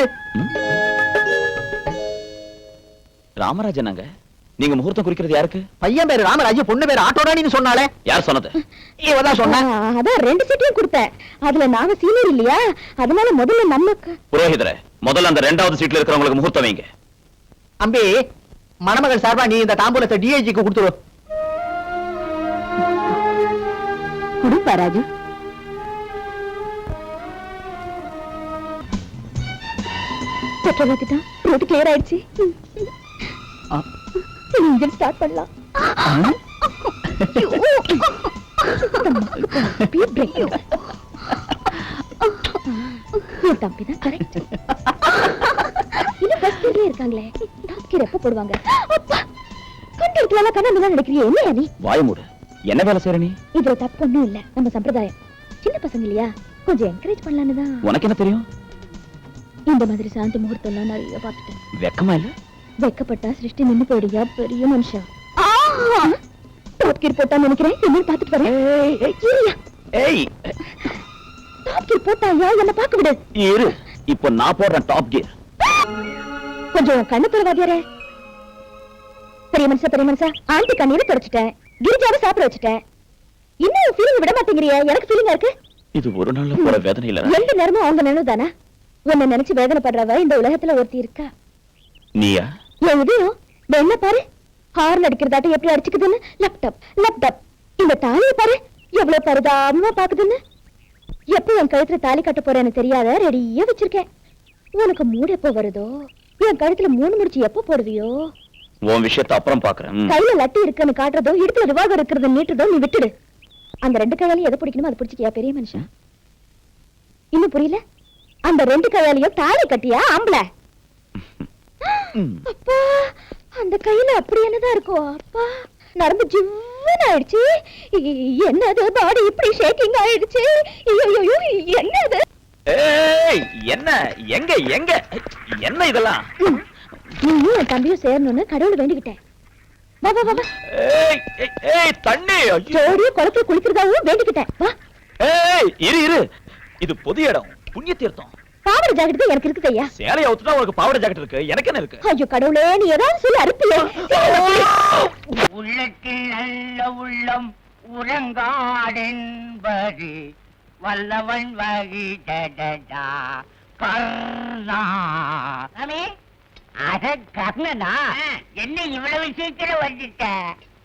ராமராஜனாங்க? நீங்க முகூர்த்தம் குறிக்கிறது யாருக்கு? பையன் பேரு ராமராஜ், பொண்ணு பேரு ஆட்டோடானின்னு சொன்னாலே. யார் சொன்னது? இவதான் சொன்னா. அதான் 2 சீட்டையும் கொடுத்தேன். அதுல நாங்க சீனியர் இல்லையா, அதனால முதல்ல நமக்கு. புரோகிதரே, முதல்ல அந்த 2வது சீட்ல இருக்கிறவங்களுக்கு முகூர்த்தம் வைங்க. அம்பி, மணமகள் சார்பா நீ இந்த தாம்பூலத்தை டிஐஜிக்கு கொடுத்துரு. குடுப்பா ராஜு. பெட்ரோல் ஊத்திட்டான், ரோடு கிளியர் ஆயிடுச்சு. இன்ஜின் ஸ்டார்ட் பண்ணலாம். தம்பிதான் கரெக்ட். இன்னும் ஃபர்ஸ்ட் இயர்லயே இருக்காங்களே, டாஸ்கர் எப்ப போடுவாங்க? அப்பா கண்டிப்பா கண்ணாடி தான் நினைக்கிறியே. என்ன நீ வாய மூடு. என்ன வேலை செய்ற நீ? இதுல தப்பு ஒண்ணும் இல்ல. நம்ம சம்பிரதாயம் சின்ன பசங்க இல்லையா, கொஞ்சம் என்கரேஜ் பண்ணலான்னு தான். உனக்கு என்ன தெரியும்? இந்த மாதிரி சாந்தி முகூர்த்தம் எல்லாம் நிறைய பார்த்துட்டேன். வெக்கமா இல்ல? வெக்கப்பட்டா சிருஷ்டி நின்னு போயிடுயா பெரிய மனுஷன். டாப் கீர் போட்டான்னு நினைக்கிறேன். என்ன பார்த்துட்டு வரேன். ஏய், டாப் கீர் போட்டாயா? என்ன பார்க்க விடு. இரு, இப்போ நான் போடுறேன் டாப் கியர். கொஞ்சம் கண்ணு பரவாதியாரே. பெரிய மனுஷா ஆண்டி கண்ணீரை தொடச்சிட்டேன், கிரிஜாவை சாப்பிட வச்சுட்டேன். இன்னும் ஃபீலிங் விட மாட்டேங்கிறியா? எனக்கு ஃபீலிங்கா இருக்கு. இது ஒரு நாள்ல போற வேதனை இல்ல. எந்த நேரமும் அவங்க நினைவு தானே. உன்னை நினைச்சு வேதனைப்படுறவ இந்த உலகத்துல ஒருத்தி இருக்கா. நீயா? என் இதயம் என்ன பாரு, ஹார்ன் அடிக்கிறதாட்ட எப்படி அடிச்சுக்குதுன்னு. Laptop laptop. இந்த தாலியை பாரு எவ்வளவு பரிதாபமா பாக்குதுன்னு. எப்ப என் கழுத்துல தாலி கட்ட போறேன்னு தெரியாத ரெடியா வச்சிருக்கேன். உனக்கு மூடு எப்போ வருதோ, என் கழுத்துல 3 முடிச்சு எப்போ போடுவியோ. உன் விஷயத்தை அப்புறம் பாக்குறேன். கையில லட்டி இருக்குன்னு காட்டுறதோ, இடுப்புல ரிவால்வர் இருக்கிறது நீட்டுறதோ நீ விட்டுடு. அந்த 2 கையாலையும் எதை பிடிக்கணுமோ அதை பிடிச்சிக்கியா பெரிய மனுஷன்? இன்னும் புரியல? அந்த 2 கையாலையும் தாலி கட்டியா ஆம்பளை? அப்பா அந்த கையில அப்படி என்னதான் இருக்கும்? அப்பா நரம்பு ஜிவ்வுன்னு ஆயிடுச்சு. என்னது பாடி இப்படி ஷேக்கிங் ஆயிடுச்சு? ஐயோ என்னது? ஏய், என்ன எங்க எங்க என்ன இதெல்லாம்? நீயும் என் தம்பியும் சேரணும்னு கடவுளை வேண்டிக்கிட்டேன். வா வா வா. ஏய் ஏய், தண்ணி ஜோடியா குளத்துல குளிக்கிறதாவும் வேண்டிக்கிட்டேன். வா. ஏய், இரு, இது பொது இடம், புண்ணிய தீர்த்தம். பாவாடை ஜாக்கெட் தான் எனக்கு இருக்குது ஐயா. சேலைய ஊத்துனா உனக்கு பாவாடை ஜாக்கெட் இருக்கு, எனக்கு என்ன இருக்கு? ஐயோ கடவுளே, நீ ஏதாவது சொல்லி அறுப்பியே. உள்ளத்தில் நல்ல உள்ளம் உறங்காடென்பது வல்லவன் வகி டடடா கர்ணா. சாமி அட கர்ணனா, என்ன இவ்வளவு சீக்கிரம் வந்துட்ட?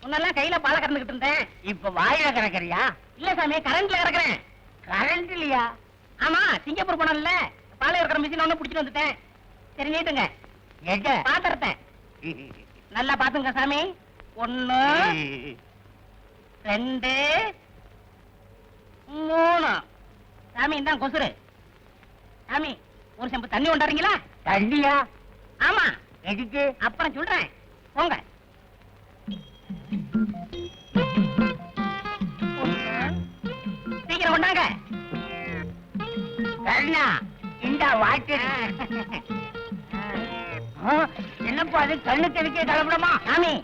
முன்னெல்லாம் கையில பாலை கறந்துகிட்டு இருந்தேன். இப்ப வாயில கறக்கறியா? இல்ல சாமி, கரண்ட்ல கறக்குறேன். கரண்ட்லயா? ஆமா, சிங்கப்பூர் போனோம்ல, பாலை கறக்கிற மிஷின் ஒண்ணு பிடிச்சிட்டு வந்துட்டேன். சரி நீட்டுங்க எங்க? பாத்திரத்தை நல்லா பாத்துங்க சாமி. 1 2 3. சாமி இந்தாங்க கொசுரு. சாமி ஒரு செம்பு தண்ணி கொண்டாடுறீங்களா? தண்ணியா? ஆமா, எதுக்கு? அப்புறம் சொல்றேன் போங்க. சீக்கிரம் கொண்டாங்க. கர்ணா, இந்த வாட்டர். என்னப்பா அது, கண்ணு தெளிக்க கிளம்பணுமா? சாமி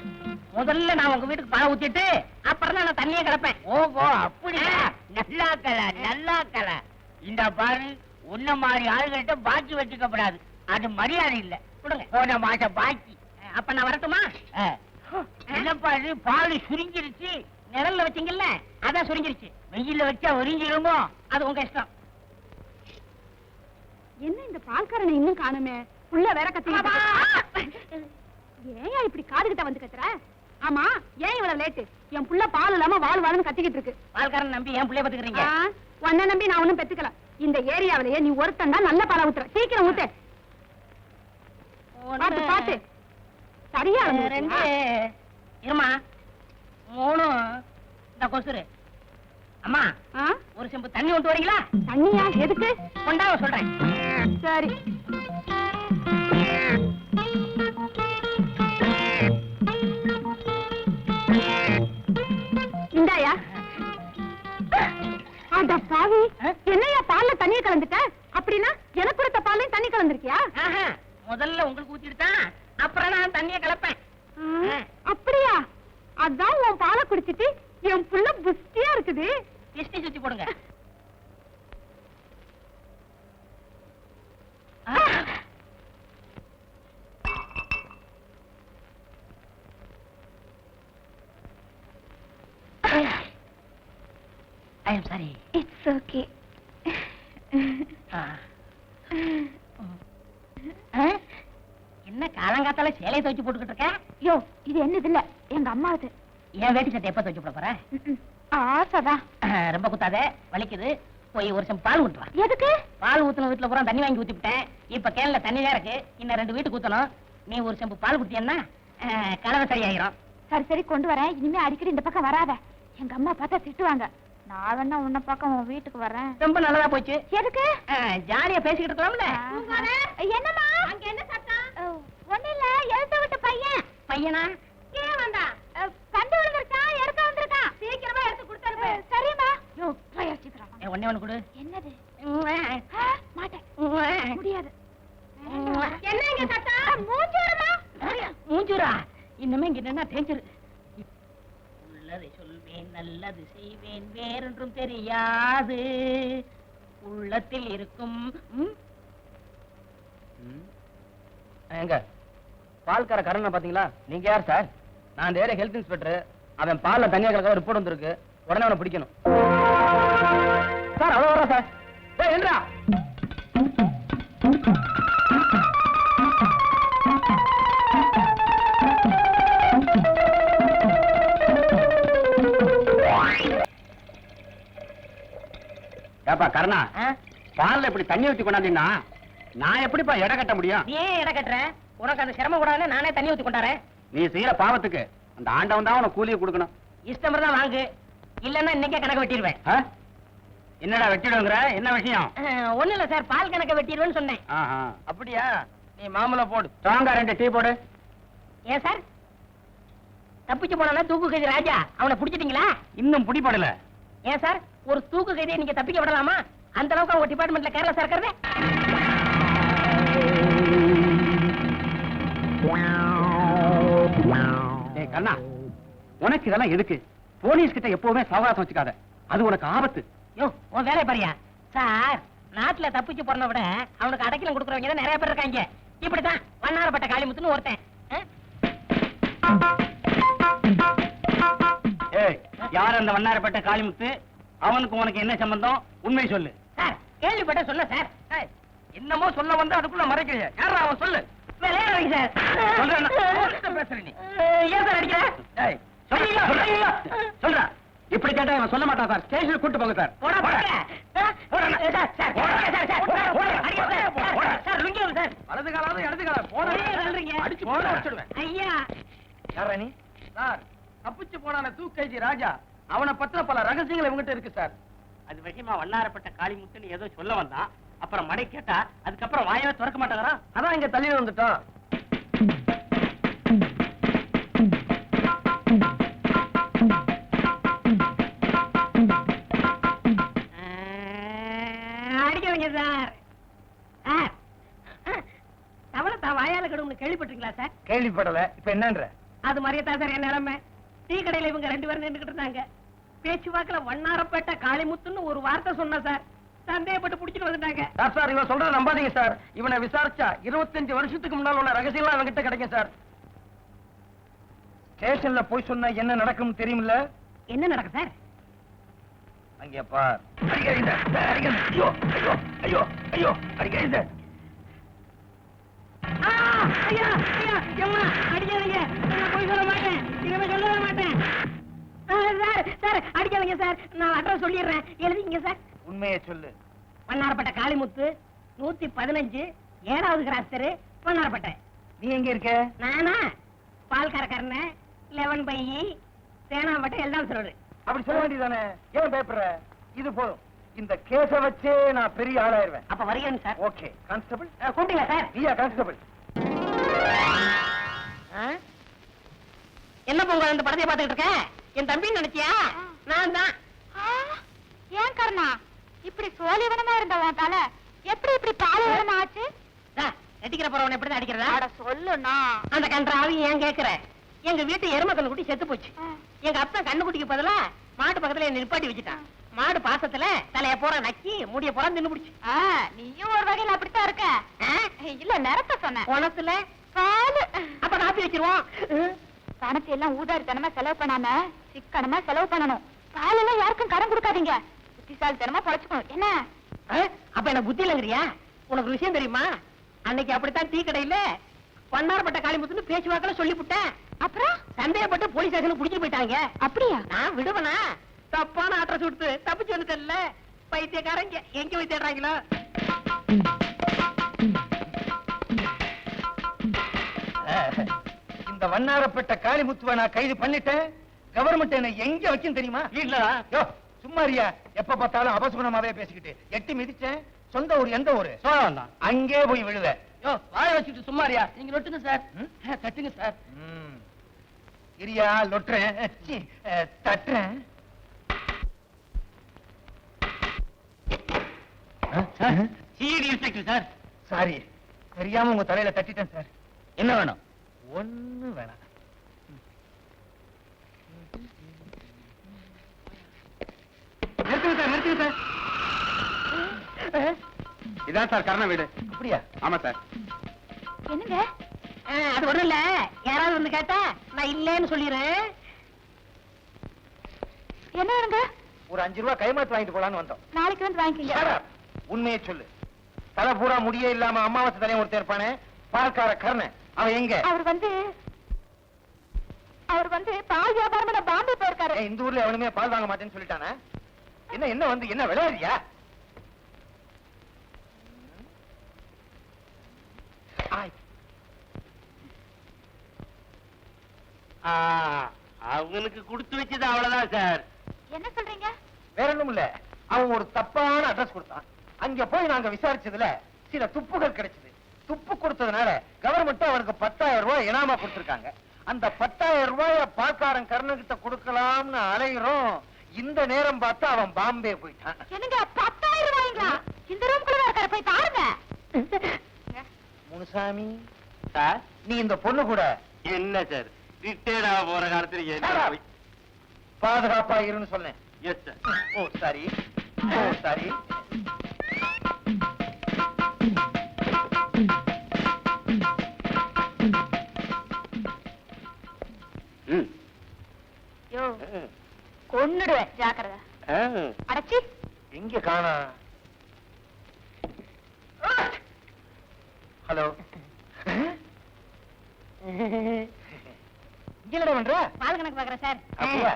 முதல்ல நான் உங்க வீட்டுக்கு பாலை ஊத்திட்டு அப்புறம் தான் நான் தண்ணியை கிடப்பேன். ஓஹோ, அப்படியா? நல்லா கல. இந்த பாரு, உன்ன மாதிரி ஆளுகிட்ட பாக்கி வச்சுக்கப்படாது. அது மரியாதை இல்ல. கொடுங்க. போன மாசம் பாக்கி. அப்ப நான் வரட்டுமா? என்னப்பா இது, பால் சுருங்கிருச்சு. நிழல்ல வச்சீங்கல்ல, அதான் சுருங்கிருச்சு. வெயில வச்சா உறிஞ்சிருமோ? அது உங்க இஷ்டம். என்ன இந்த பால்காரனை இன்னும் காணுமே? புள்ள வேற கத்திக்கிட்டு ஏன் இப்படி காதுகிட்ட வந்து கத்துற? ஆமா, ஏன் இவ்வளவு லேட்டு? என் புள்ள பால் இல்லாம வாழ்னு கத்திக்கிட்டு இருக்கு. பால்காரன் நம்பி என் பிள்ளைய பாத்துக்கிறீங்க. உன்னை நம்பி நான் ஒண்ணும் பெத்துக்கல. இந்த ஏரியாவிலேயே நீ ஒருத்தன் தான் நல்ல பாலை ஊத்துற. சீக்கிரம் ஊத்து. பாத்து பாத்து சரியா 2 இருமா 3. இந்த கொசுரு. அம்மா ஒரு செம்பு தண்ணி கொண்டு வரீங்களா? தண்ணியா? எதுக்கு? கொண்டாவ சொல்றேன். சரி. இந்தாயா. அட பாவி, என்னையா பால்ல தண்ணிய கலந்துட்ட? அப்படின்னா எனக்கு கொடுத்த பால்லையும் தண்ணி கலந்துருக்கியா? ஆஹா, முதல்ல உங்களுக்கு ஊத்திட்டு தான் அப்புறம் நான் தண்ணியை கலப்பேன். அப்படியா? அதான் உன் பாலை குடிச்சிட்டு என் புள்ள புஷ்டியா இருக்குது. திஷ்டி சுத்தி போடுங்க. I am sorry. It's okay. என்ன காலங்காத்தால சேலையை துவைச்சு போட்டுக்கிட்டு இருக்க? யோ, இது என்னது இல்ல, எங்க அம்மாவது. என் வேட்டி சட்டை எப்ப துவைச்சு போட போற? ஆசைதான். ரொம்ப குத்தாத, வலிக்குது. போய் ஒரு செம்பு பால் ஊத்துவா. எதுக்கு? பால் ஊத்துன வீட்டுல பூரா தண்ணி வாங்கி ஊத்திவிட்டேன். இப்ப கேன்ல தண்ணி தான் இருக்கு. இன்னும் 2 வீட்டுக்கு ஊத்தணும். நீ ஒரு செம்பு பால் குடிச்சேன்னா கலவை சரியாயிரும். சரி சரி, கொண்டு வரேன். இனிமே அடிக்கடி இந்த பக்கம் வராத. எங்க அம்மா பார்த்தா திட்டுவாங்க. நான் வேணா உன்ன பக்கம் உன் வீட்டுக்கு வரேன். ரொம்ப நல்லதா போச்சு. எதுக்கு? ஜாலியா பேசிக்கிட்டு இருக்கலாம்ல. என்னம்மா அங்க என்ன சத்தம்? ஒண்ணு இல்ல, எழுத விட்ட பையன். பையனா? ஏன் வந்தா? பந்து விழுந்துருச்சா? எடுக்க வந்திருக்கான். சீக்கிரமா எடுத்து கொடுத்துருப்ப. சரிம்மா. யோ, ட்ரையா சீக்கிரம். ஒண்ணே கொடு. என்னது? மாட்டேன். முடியாது. என்ன இங்க சத்தம்? மூஞ்சூரமா? மூஞ்சூரா? இன்னுமே இங்க என்ன டேஞ்சர். உள்ளதை சொல்வேன், நல்லது செய்வேன், வேறொன்றும் தெரியாது. உள்ளத்தில் இருக்கும். எங்க பால்கார கரணை பாத்தீங்களா? நீங்க யார் சார்? நான் அந்த ஏரியா ஹெல்த் இன்ஸ்பெக்டர். அவன் பால்ல தண்ணியா கலக்க ரிப்போர்ட் வந்திருக்கு. உடனே அவனை பிடிக்கணும் சார். அவ்வளவு வரா சார். ஏய் என்னடா? ஏப்பா கருணா, பால்ல இப்படி தண்ணி ஊத்தி கொண்டாந்தீங்கன்னா நான் எப்படிப்பா எடை கட்ட முடியும்? நீ ஏன் எடை கட்டுற? உனக்கு அந்த சிரமம் கூடாது, நானே தண்ணி ஊத்தி கொண்டாரேன். நீ செய்யற பாவத்துக்கு அந்த ஆண்டவன் தான் உனக்கு கூலியை கொடுக்கணும். இஷ்டம் தான் வாங்கு, இல்லன்னா இன்னைக்கே கணக்கு வெட்டிடுவேன். என்னடா வெட்டிடுங்கிற? என்ன விஷயம்? ஒண்ணு இல்ல சார், பால் கணக்க வெட்டிடுவேன்னு சொன்னேன். அப்படியா? நீ மாமூல போடு. ஸ்ட்ராங்கா 2 டீ போடு. ஏன் சார், தப்பிச்சு போனா தூக்கு கைதி ராஜா, அவனை பிடிச்சிட்டீங்களா? இன்னும் பிடிபடல. ஏன் சார், ஒரு தூக்கு கைதியை நீங்க தப்பிக்க விடலாமா? அந்த அளவுக்கு அவங்க டிபார்ட்மெண்ட்ல கேரளா சார் இருக்கிறது. கண்ணா, உனக்கு இதெல்லாம் எதுக்கு? போலீஸ் கிட்ட எப்பவுமே சவகாசம் வச்சுக்காத, அது உனக்கு ஆபத்து. யோ, உன் வேலை பாரியா சார். நாட்டுல தப்பிச்சு போறத விட அவனுக்கு அடைக்கலம் கொடுக்கறவங்க தான் நிறைய பேர் இருக்காங்க. இப்படித்தான் வண்ணாரப்பட்ட காளிமுத்துன்னு ஒருத்தன். ஏய், யார் அந்த வண்ணாரப்பட்ட காளிமுத்து? அவனுக்கு உனக்கு என்ன சம்பந்தம்? உண்மை சொல்லு. சார் கேள்விப்பட்ட சொல்ல சார். என்னமோ சொல்ல வந்து அதுக்குள்ள மறைக்கிறியா? யாரா அவன்? சொல்லு. விளையாடுறீங்க சார். சொல்றேன். என்ன பேசுற நீ? ஏன் சார் அடிக்கிற? ஏய், சொல்றா. இப்படி கேட்டா இவன் சொல்ல மாட்டான் சார். ஸ்டேஷனுக்கு கூட்டு போங்க சார். போடா போடா. போடா. சார் லுங்கி வரும் சார். வலது காலாவது இடது காலம் போடா. சொல்றீங்க. அடிச்சு போட வச்சிடுவேன். ஐயா யாரா நீ? சார் தப்பிச்சு போனான தூக்கைஜி ராஜா, அவனை பத்தின பல ரகசியங்கள் இவங்கிட்ட இருக்கு சார். அது விஷயமா வண்ணாரப்பட்ட காளிமுத்துன்னு ஏதோ சொல்ல வந்தான். அப்புறம் மடை கேட்டா அதுக்கப்புறம் வாயவே திறக்க மாட்டேங்கிறான். அதான் இங்க தள்ளி வந்துட்டோம். அடிக்கிறீங்க சார். தவளை தான் வாயால கடும்னு கேள்விப்பட்டிருக்கீங்களா சார்? கேள்விப்படல. இப்ப என்னன்ற? அது மாதிரியே தான் சார் என் நிலைமை. டீ கடையில இவங்க 2 பேரும் நின்றுகிட்டு இருந்தாங்க. பேச்சுவாக்குல வண்ணாரப்பேட்டை காளிமுத்துன்னு ஒரு வார்த்தை சொன்ன சார். சந்தேகப்பட்டு புடிச்சிட்டு வந்துட்டாங்க. சார் இவன் சொல்றத நம்பாதீங்க சார். இவனை விசாரிச்சா 25 வருஷத்துக்கு முன்னால் உள்ள ரகசியம்லாம் அவன்கிட்ட கிடைக்கும் சார். ஸ்டேஷன்ல போய் சொன்னா என்ன நடக்கும் தெரியுமில்ல? என்ன நடக்கும் சார்? அங்கே பார். அடிக்காதீங்க. ஐயோ ஐயோ ஐயோ ஐயோ அடிக்காதீங்க. ஐயா ஐயா எம்மா அடிக்காதீங்க. நான் போய் சொல்ல மாட்டேன். இனிமே சொல்ல மாட்டேன். சார் சார் அடிக்காதீங்க சார். நான் அட்ரஸ் சொல்லிடுறேன். எழுதிங்க சார். உண்மையை சொல்லு. வண்ணாரப்பேட்டை காளிமுத்து 115 7வது கிராஸ் தெரு வண்ணாரப்பேட்டை. நீ எங்க இருக்க? நானா பால்காரக்காரன 11 பை சேனாம்பட்டை எல்லாம் சொல்றேன். அப்படி சொல்ல வேண்டியதானே? ஏன் பயப்படுற? இது போதும். இந்த கேஸ வச்சே நான் பெரிய ஆளாயிருவேன். அப்ப வருகிறேன் சார். Okay constable. கூப்பிட்டீங்களா சார்? நீயா கான்ஸ்டபிள்? என்ன பொங்க இந்த படத்தை பார்த்துக்கிட்டு இருக்க? என் தம்பின்னு நினைச்சியா? நான் தான். ஏன் கர்ணா இப்படி சோழிவனமா இருந்தவன் தலை எப்படி இப்படி பாலைவனம் ஆச்சு? நடிக்கிற போறவன் எப்படிதான் அடிக்கிறதா? அட சொல்லுண்ணா. அந்த கன்றாவி ஏன் கேக்குற? எங்க வீட்டு எருமை கண்ணு குட்டி செத்து போச்சு. எங்க அப்பா கண்ணு குட்டிக்கு பதிலா மாட்டு பக்கத்துல என்ன நிப்பாட்டி வச்சுட்டான். மாடு பாசத்துல தலைய போற நக்கி முடிய போற தின்னு பிடிச்சு. நீயும் ஒரு வகையில அப்படித்தான் இருக்க. இல்ல நிறத்த சொன்ன பணத்துல பாலு. அப்ப காப்பி வச்சிருவோம். பணத்தை எல்லாம் ஊதாரித்தனமா செலவு பண்ணாம சிக்கனமா செலவு பண்ணணும். பாலெல்லாம் யாருக்கும் கடன் கொடுக்காதீங்க. புத்திசாலித்தனமா பொழைச்சுக்கணும். என்ன அப்ப என்ன புத்தி இல்லங்கிறியா? உனக்கு விஷயம் தெரியுமா? அன்னைக்கு அப்படித்தான் டீ கடையில வண்ணாரப்பட்ட காளிமுத்துன்னு பேச்சுவாக்கில சொல்லிவிட்டேன். அப்புறம் சந்தேகப்பட்டு போலீஸ் ஸ்டேஷனுக்கு புடிச்சிட்டு போயிட்டாங்க. அப்படியா? நான் விடுவனா? தப்பான அட்ரஸ் கொடுத்து தப்பிச்சு வந்துட்டல. பைத்தியக்காரங்க எங்க போய் தேடுறாங்களோ? இந்த வண்ணாரப்பட்ட காளிமுத்துவை நான் கைது பண்ணிட்டேன். கவர்மெண்ட் என்ன எங்க வச்சுன்னு தெரியுமா? இல்ல சும்மாரியா எப்ப பார்த்தாலும் அபசுகுணமாவே பேசிக்கிட்டு எட்டி மிதிச்சேன். சொந்த ஊர் எந்த ஊரு? அங்கே போய் விழுவ. வாழ வச்சுட்டு சும்மாரியா? நீங்க நொட்டுங்க சார். தட்டுங்க சார். இரியா லொட்டுறேன். தட்டுறேன். CID inspector sir. சாரி, தெரியாம உங்க தலையில தட்டிட்டேன் சார். என்ன வேணும்? ஒண்ணு வேணாம். நிறுத்துங்க சார், நிறுத்துங்க சார். இதான் சார் கர்ண வீடு. அப்படியா? ஆமா சார். என்னங்க? அது ஒண்ணும் இல்ல. யாராவது வந்து கேட்டா நான் இல்லேன்னு சொல்லிடுறேன். என்ன வேணுங்க? ஒரு 5 ரூபாய் கைமாத்து வாங்கிட்டு போலான்னு வந்தோம். நாளைக்கு வந்து வாங்கிக்கங்க. Shut up. உண்மையை சொல்லு. தலை பூரா முடியே இல்லாம அமாவாசை தலையை ஒருத்தர் இருப்பானே, பால்கார கர்ணன், அவன் எங்க? அவர் வந்து பால் வியாபாரம் பாம்பே போயிருக்காரு. இந்த ஊர்ல எவனுமே பால் வாங்க மாட்டேன்னு சொல்லிட்டானே. என்ன வந்து என்ன விளையாடுறியா? அவனுக்கு கொடுத்து வச்சது அவ்வளவுதான் சார். என்ன சொல்றீங்க? வேற ஒண்ணும் இல்ல. அவன் ஒரு தப்பான அட்ரஸ் கொடுத்தான். அங்க போய் நாங்க விசாரிச்சதுல சில துப்புகள் கிடைச்சது. துப்பு கொடுத்ததுனால கவர்மெண்ட் அவனுக்கு 10,000 ரூபாய் இனாமா கொடுத்திருக்காங்க. அந்த 10,000 ரூபாய பால்காரன் கர்ணகிட்ட கொடுக்கலாம்னு அலைகிறோம். இந்த நேரம் பார்த்து அவன் பாம்பே போயிட்டான். என்னங்க 10,000 ரூபாய்ங்களா? இந்த ரூம்குள்ள இருக்காரு, போய் பாருங்க. முனுசாமி சார் நீ இந்த பொண்ணு கூட என்ன சார் ரிட்டையர்ட் ஆக போற காலத்துல பாதுகாப்பா இருன்னு சொன்னேன். Yes sir. Oh sorry, oh sorry. யோ கொன்னுடுவேன், ஜாக்கிரதை. அடச்சி இங்க காணா. ஹலோ, இங்க என்னடா பண்ற? பால் கணக்கு பாக்குறேன் சார். அப்படியா?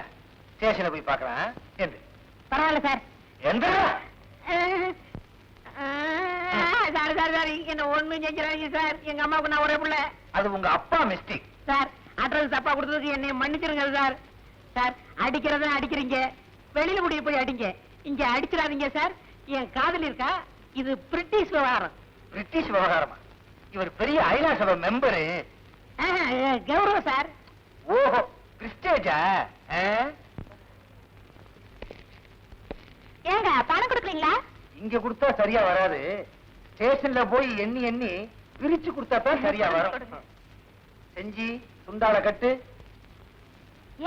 ஸ்டேஷன்ல போய் பார்க்கறேன். எந்த பரவாயில்ல சார். எந்த சார் சார் சார் என்ன ஒண்ணும் செஞ்சிடாதீங்க சார். எங்க அம்மாவுக்கு நான் ஒரே பிள்ளை. அது உங்க அப்பா மிஸ்டேக். சார் அட்ரஸ் தப்பா கொடுத்ததுக்கு என்னை மன்னிச்சிருங்க சார். சார் அடிக்கிறதா அடிக்கிறீங்க, வெளியில முடிய போய் அடிங்க, இங்க அடிச்சிடாதீங்க சார். என் காதல் இருக்கா, இது பிரிட்டிஷ் விவகாரம். பிரிட்டிஷ் விவகாரமா? இவர் பெரிய ஐநா சபை மெம்பரு. கௌரவம் சார். ஓஹோ, பிரிஸ்டேஜா? ஏங்க பணம் கொடுக்குறீங்களா? இங்க கொடுத்தா சரியா வராது. ஸ்டேஷன்ல போய் எண்ணி எண்ணி பிரிச்சு கொடுத்தா தான் சரியா வரும். செஞ்சி துண்டால கட்டு.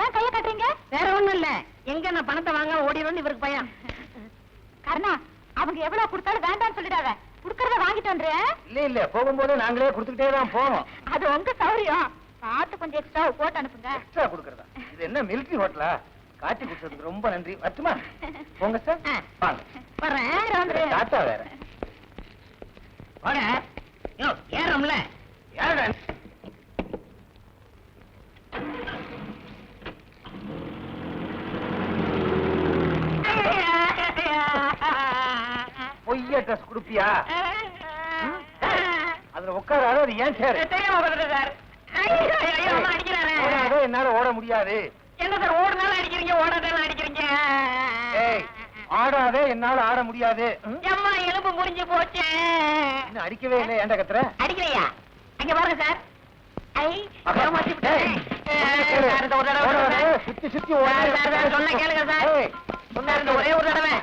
ஏன் கைய கட்டுறீங்க? வேற ஒண்ணும் இல்ல, எங்க நான் பணத்தை வாங்க ஓடிடும்னு இவருக்கு பயம். கருணா, அவங்க எவ்வளவு கொடுத்தாலும் வேண்டாம்னு சொல்லிடாத. குடுக்கறத வாங்கிட்டு வந்துரு. இல்ல இல்ல, போகும்போது நாங்களே கொடுத்துக்கிட்டே தான் போவோம். அது உங்க சௌரியம். பார்த்து கொஞ்சம் எக்ஸ்ட்ரா போட்டு அனுப்புங்க. எக்ஸ்ட்ரா கொடுக்கறதா? இது என்ன மிலிட்டரி ஹோட்டலா? காட்டி கொடுத்ததுக்கு ரொம்ப நன்றி. வரட்டுமா? போங்க சார். வாங்க. வர்றேன். டாட்டா வேற. வாங்க. யோ, ஏறோம்ல. யாருடா? பொய்ய ட்ரெஸ் குடுப்பியா? அதுல உட்காராரு. அது ஏன் சேரு? தெரியாம வந்துட்டேன் சார். ஐயோ, அம்மா அடிக்கிறாரே. ஓடாதே, என்னால ஓட முடியாது. என்ன சார் ஓடுனாலும் அடிக்கிறீங்க, ஓடாதாலும் அடிக்கிறீங்க. ஏய், ஆடாதே, என்னால ஆட முடியாது. அம்மா எலும்பு முறிஞ்சு போச்சு. இன்னும் அடிக்கவே இல்லை. ஏன்டா கத்துற? அடிக்கிறையா? அங்க பாருங்க சார். ஐ, அப்பா, ஏமாத்தி விட்டேன். ஏய், சார், இந்த ஒரு தடவை ஓடாதே, சார். சுத்தி சுத்தி சார், சார், சார், சொன்னா கேளுங்க சார். ஏய், சார், இந்த ஒரே ஒரு தடவை.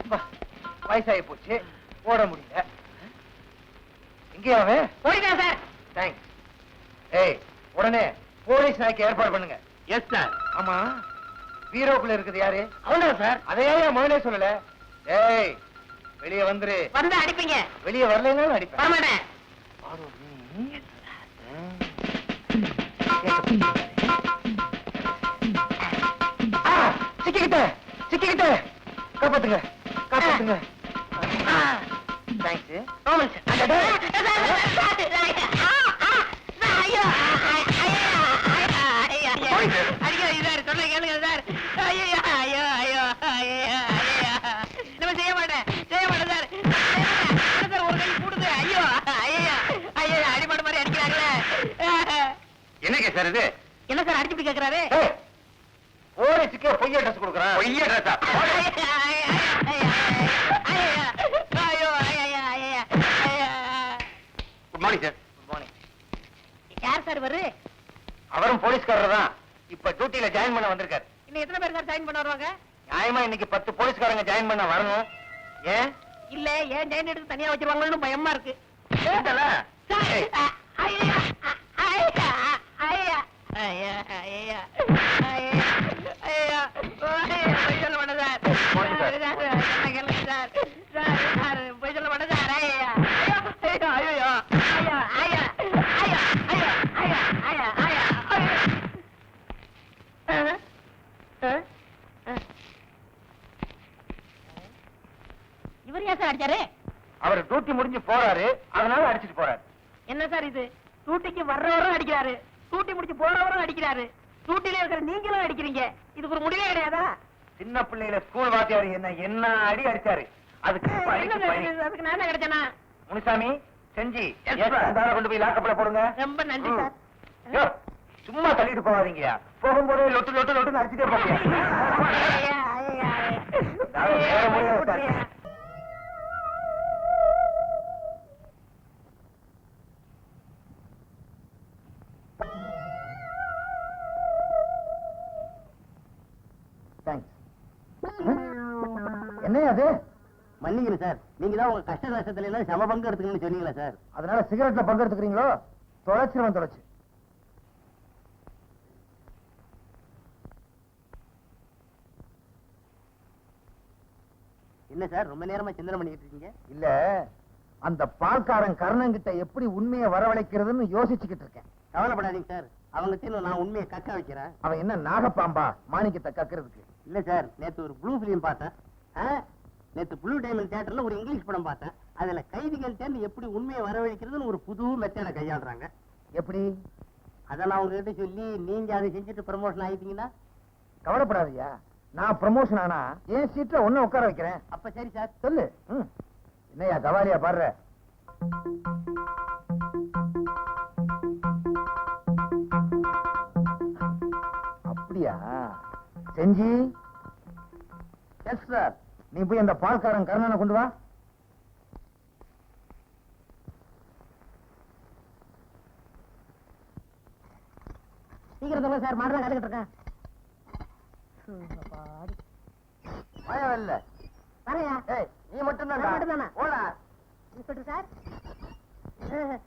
அப்பா, வயசாகி போச்சு, ஓட முடியல. எங்கேயா அவன்? ஓடிதான் சார். தேங்க்ஸ். ஏய், உடனே போலீஸ் நாய்க்கு ஏற்பாடு பண்ணுங்க. Yes sir. ஆமா, பீரோக்குள்ள இருக்குது யாரு? அவன்தான் சார். அதையே முதலே சொல்லல. ஏய், வெளியே வந்துரு. வந்து அடிப்பீங்க. வெளியே வரலைன்னாலும் அடிப்பேன். வரமாட்டேன். சிக்கிக்கிட்டேன், சிக்கிக்கிட்டேன். காப்பாத்துங்க, காப்பாத்துங்க. தேங்க்ஸ். ஆமாம் சார். அடிக்காதீங்க சார், சொல்ல கேளுங்க சார். ஐயோ ஐயோ ஐயோ ஐயோ நம்ம செய்ய மாட்டேன், செய்ய மாட்டேன் சார். சார் ஒரு கை கூடுது. ஐயோ ஐயோ ஐயோ, அடிபட மாதிரி அடிக்கிறாங்களே. என்னங்க சார் இது? என்ன சார் அடிச்சுட்டு கேட்கிறாரு? போலீஸுக்கே பொய்ய ட்ரெஸ் கொடுக்குறான். பொய்ய ட்ரெஸ்ஸா? Good morning sir. Good morning. யார் சார் வரு? அவரும் போலீஸ்காரர் தான். இப்ப டியூட்டில ஜாயின் பண்ண வந்திருக்காரு. இன்னும் எத்தனை பேர் சார் ஜாயின் பண்ண வருவாங்க? நியாயமா இன்னைக்கு 10 போலீஸ்காரங்க ஜாயின் பண்ண வரணும். ஏன்? இல்ல, ஏன் ஜாயின் எடுத்து தனியா வச்சிருவாங்கன்னு பயமா இருக்கு. ஏண்டல? சார், ஏய், ஐயா ஐயா ஐயா ஐயா ஐயா ஐயா ஐயா போய் சொல்ல மாட்டேன் சார். போடுங்க சார். என்ன கேளுங்க சார். சார் சார் போய் சொல்ல மாட்டேன் சார். ஐயா ஐயோ ஐயோ ஐயா ஐயா ஐயா ஐயா ஐயா ஐயா ஐயா இவர் ஏன் சார் அடிச்சாரு? அவர் டியூட்டி முடிஞ்சு போறாரு, அதனால அடிச்சிட்டு போறாரு. என்ன சார் இது? டூட்டிக்கு வர்றவரும் அடிக்கிறாரு, டூட்டி முடிச்சு போறவரும் அடிக்கிறாரு, டூட்டில இருக்கிற நீங்களும் அடிக்கிறீங்க. இதுக்கு ஒரு முடிவே கிடையாதா? சின்ன பிள்ளையில ஸ்கூல் வாத்தியார் என்ன அடி அடிச்சாரு. அதுக்கு என்ன சார் இது? அதுக்கு நான் தான் கிடைச்சேனா? முனுசாமி, செஞ்சி அந்த கொண்டு போய் லாக்கப்ல போடுங்க. ரொம்ப நன்றி சார். யோ, சும்மா தள்ளிட்டு போகாதீங்க. போகும்போதே லொட்டு லொட்டு லொட்டுன்னு அடிச்சுட்டே போங்க. ஐயா, ஐயா, ஐயா. வேற முடியாது சார். என்ன அது? மன்னிக்கணும் சார், நீங்க தான் உங்க கஷ்ட நஷ்டத்துல எல்லாம் சம பங்கு எடுத்துக்கணும்னு சொன்னீங்களா சார்? அதனால சிகரெட்ல பங்கு எடுத்துக்கிறீங்களோ? தொலைச்சிருவன் தொலைச்சு. என்ன சார் ரொம்ப நேரமா சிந்தனை பண்ணிட்டு இருக்கீங்க? இல்ல, அந்த பால்காரன் கர்ணங்கிட்ட எப்படி உண்மையை வரவழைக்கிறதுன்னு யோசிச்சுக்கிட்டு இருக்கேன். கவலைப்படாதீங்க சார், அவங்ககிட்ட நான் உண்மையை கக்க வைக்கிறேன். அவன் என்ன நாகப்பாம்பா மாணிக்கத்தை கக்கிறதுக்கு? இல்ல சார், நேத்து ஒரு ப்ளூ பிலிம் பார்த்தேன். நேத்து ப்ளூ டைமண்ட் தியேட்டர்ல ஒரு இங்கிலீஷ் படம் பார்த்தேன். அதுல கைதிகள் சேர்ந்து எப்படி உண்மையை வரவழைக்கிறதுன்னு ஒரு புது மெத்தட கையாளுறாங்க. எப்படி? அதை நான் உங்ககிட்ட சொல்லி நீங்க அதை செஞ்சுட்டு ப்ரமோஷன் ஆயிட்டீங்கன்னா? கவலைப்படாதயா, நான் ப்ரமோஷன் ஆனா என் சீட்ல ஒண்ணு உட்கார வைக்கிறேன். அப்ப சரி சார். சொல்லு. என்னையா கவாலியா பாடுற? அப்படியா செஞ்சி? Yes sir. நீ போய் அந்த பால்காரன் கருணனை கொண்டு வா. சீக்கிரம் சொல்லுங்க சார், மாடலாம் கத்துக்கிட்டு இருக்கேன். இல்ல வரையா? நீ மட்டும் தான். நான் மட்டும்தானா? போடா. இன்ஸ்பெக்டர் சார்,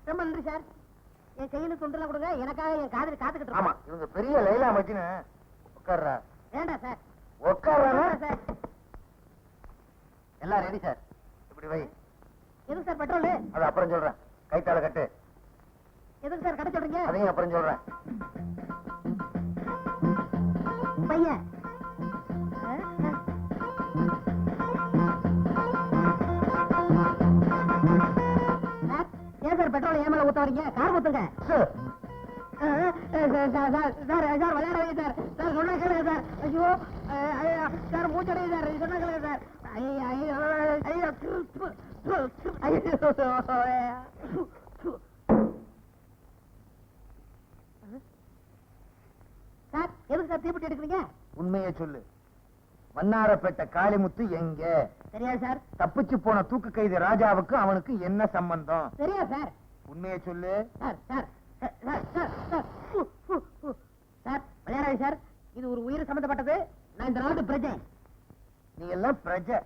ரொம்ப நன்றி சார். என் கையில துண்டுலாம் கொடுங்க, எனக்காக என் காதலி காத்துக்கிட்டு ஆமா, இருக்கோம். இவங்க பெரிய லைலா மச்சின்னு உட்கார்றா. வேண்டாம் சார். உட்கார்றா சார். எல்லாம் ரெடி சார். இப்படி வை. எதுக்கு சார் பெட்ரோல்? அது அப்புறம் சொல்றேன். கைத்தால கட்டு. எதுக்கு சார் கடை சொல்றீங்க? அதையும் அப்புறம் சொல்றேன். பையன் ஏன் சார் பெட்ரோல் ஏன் மேல ஊத்த வரீங்க? கார் ஊத்துங்க. Sir விளையாடுவீங்க sir. சார் சொன்னா கேளுங்க சார். ஐயோ சார் மூச்சடைய சார். சொன்னா கேளுங்க சார். சார் எதுக்கு சார் தீப்பெட்டி எடுக்கிறீங்க? உண்மையை சொல்லு. வண்ணாரப்பேட்டை காளிமுத்து எங்க? தெரியாது சார். தப்பிச்சு போன தூக்கு கைதி ராஜாவுக்கு அவனுக்கு என்ன சம்பந்தம்? தெரியாது சார். உண்மையை சொல்லு. Sir sir sir sir sir sir விளையாடாது சார். இது ஒரு உயிர் சம்பந்தப்பட்டது. நான் இந்த நாட்டு பிரஜை. நீ எல்லாம் பிரஜை.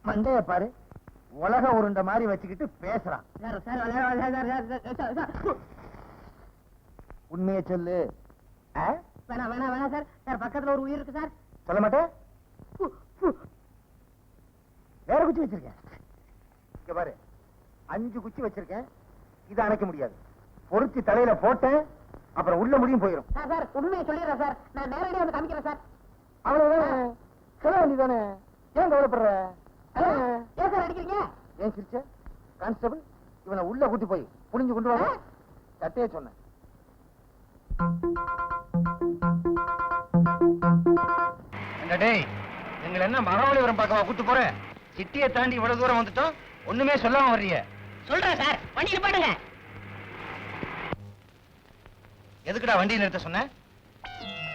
மண்டைய பாரு, உலக உருண்ட மாதிரி வச்சுக்கிட்டு பேசுறான். சார் சார் விளையாடாது சார். உண்மையை சொல்லு. வேணாம் வேணாம் வேணாம் சார். சார் பக்கத்துல ஒரு உயிர் இருக்கு சார். சொல்ல மாட்டேன். வேற குச்சி வச்சிருக்கேன். இங்க பாரு, 5 குச்சி வச்சிருக்கேன். இதை அணைக்க முடியாது. பொருத்தி தலையில போட்டேன், அப்புறம் உள்ள முடியும் போயிடும். சார் சார் உண்மையை சொல்லிடுறேன் சார். நான் நேரடியாக வந்து காமிக்கிறேன் சார். அவ்வளவுதானே? சொல்ல வேண்டியதானே? ஏன் கவலைப்படுற? ஏன் சார் அடிக்கிறீங்க? ஏன் சிரிச்ச? கான்ஸ்டபிள், இவனை உள்ள கூட்டி போய் புடிஞ்சு கொண்டு வர. சட்டையே சொன்னேன். டேய், எங்களை என்ன மகாபலிபுரம் பக்கமா கூட்டு போற? சிட்டியை தாண்டி இவ்வளவு தூரம் வந்துட்டோம், ஒண்ணுமே சொல்லாம வர்றீங்க. சொல்றேன் சார். வண்டியில் பாடுங்க. எதுக்குடா வண்டியை நிறுத்த சொன்ன?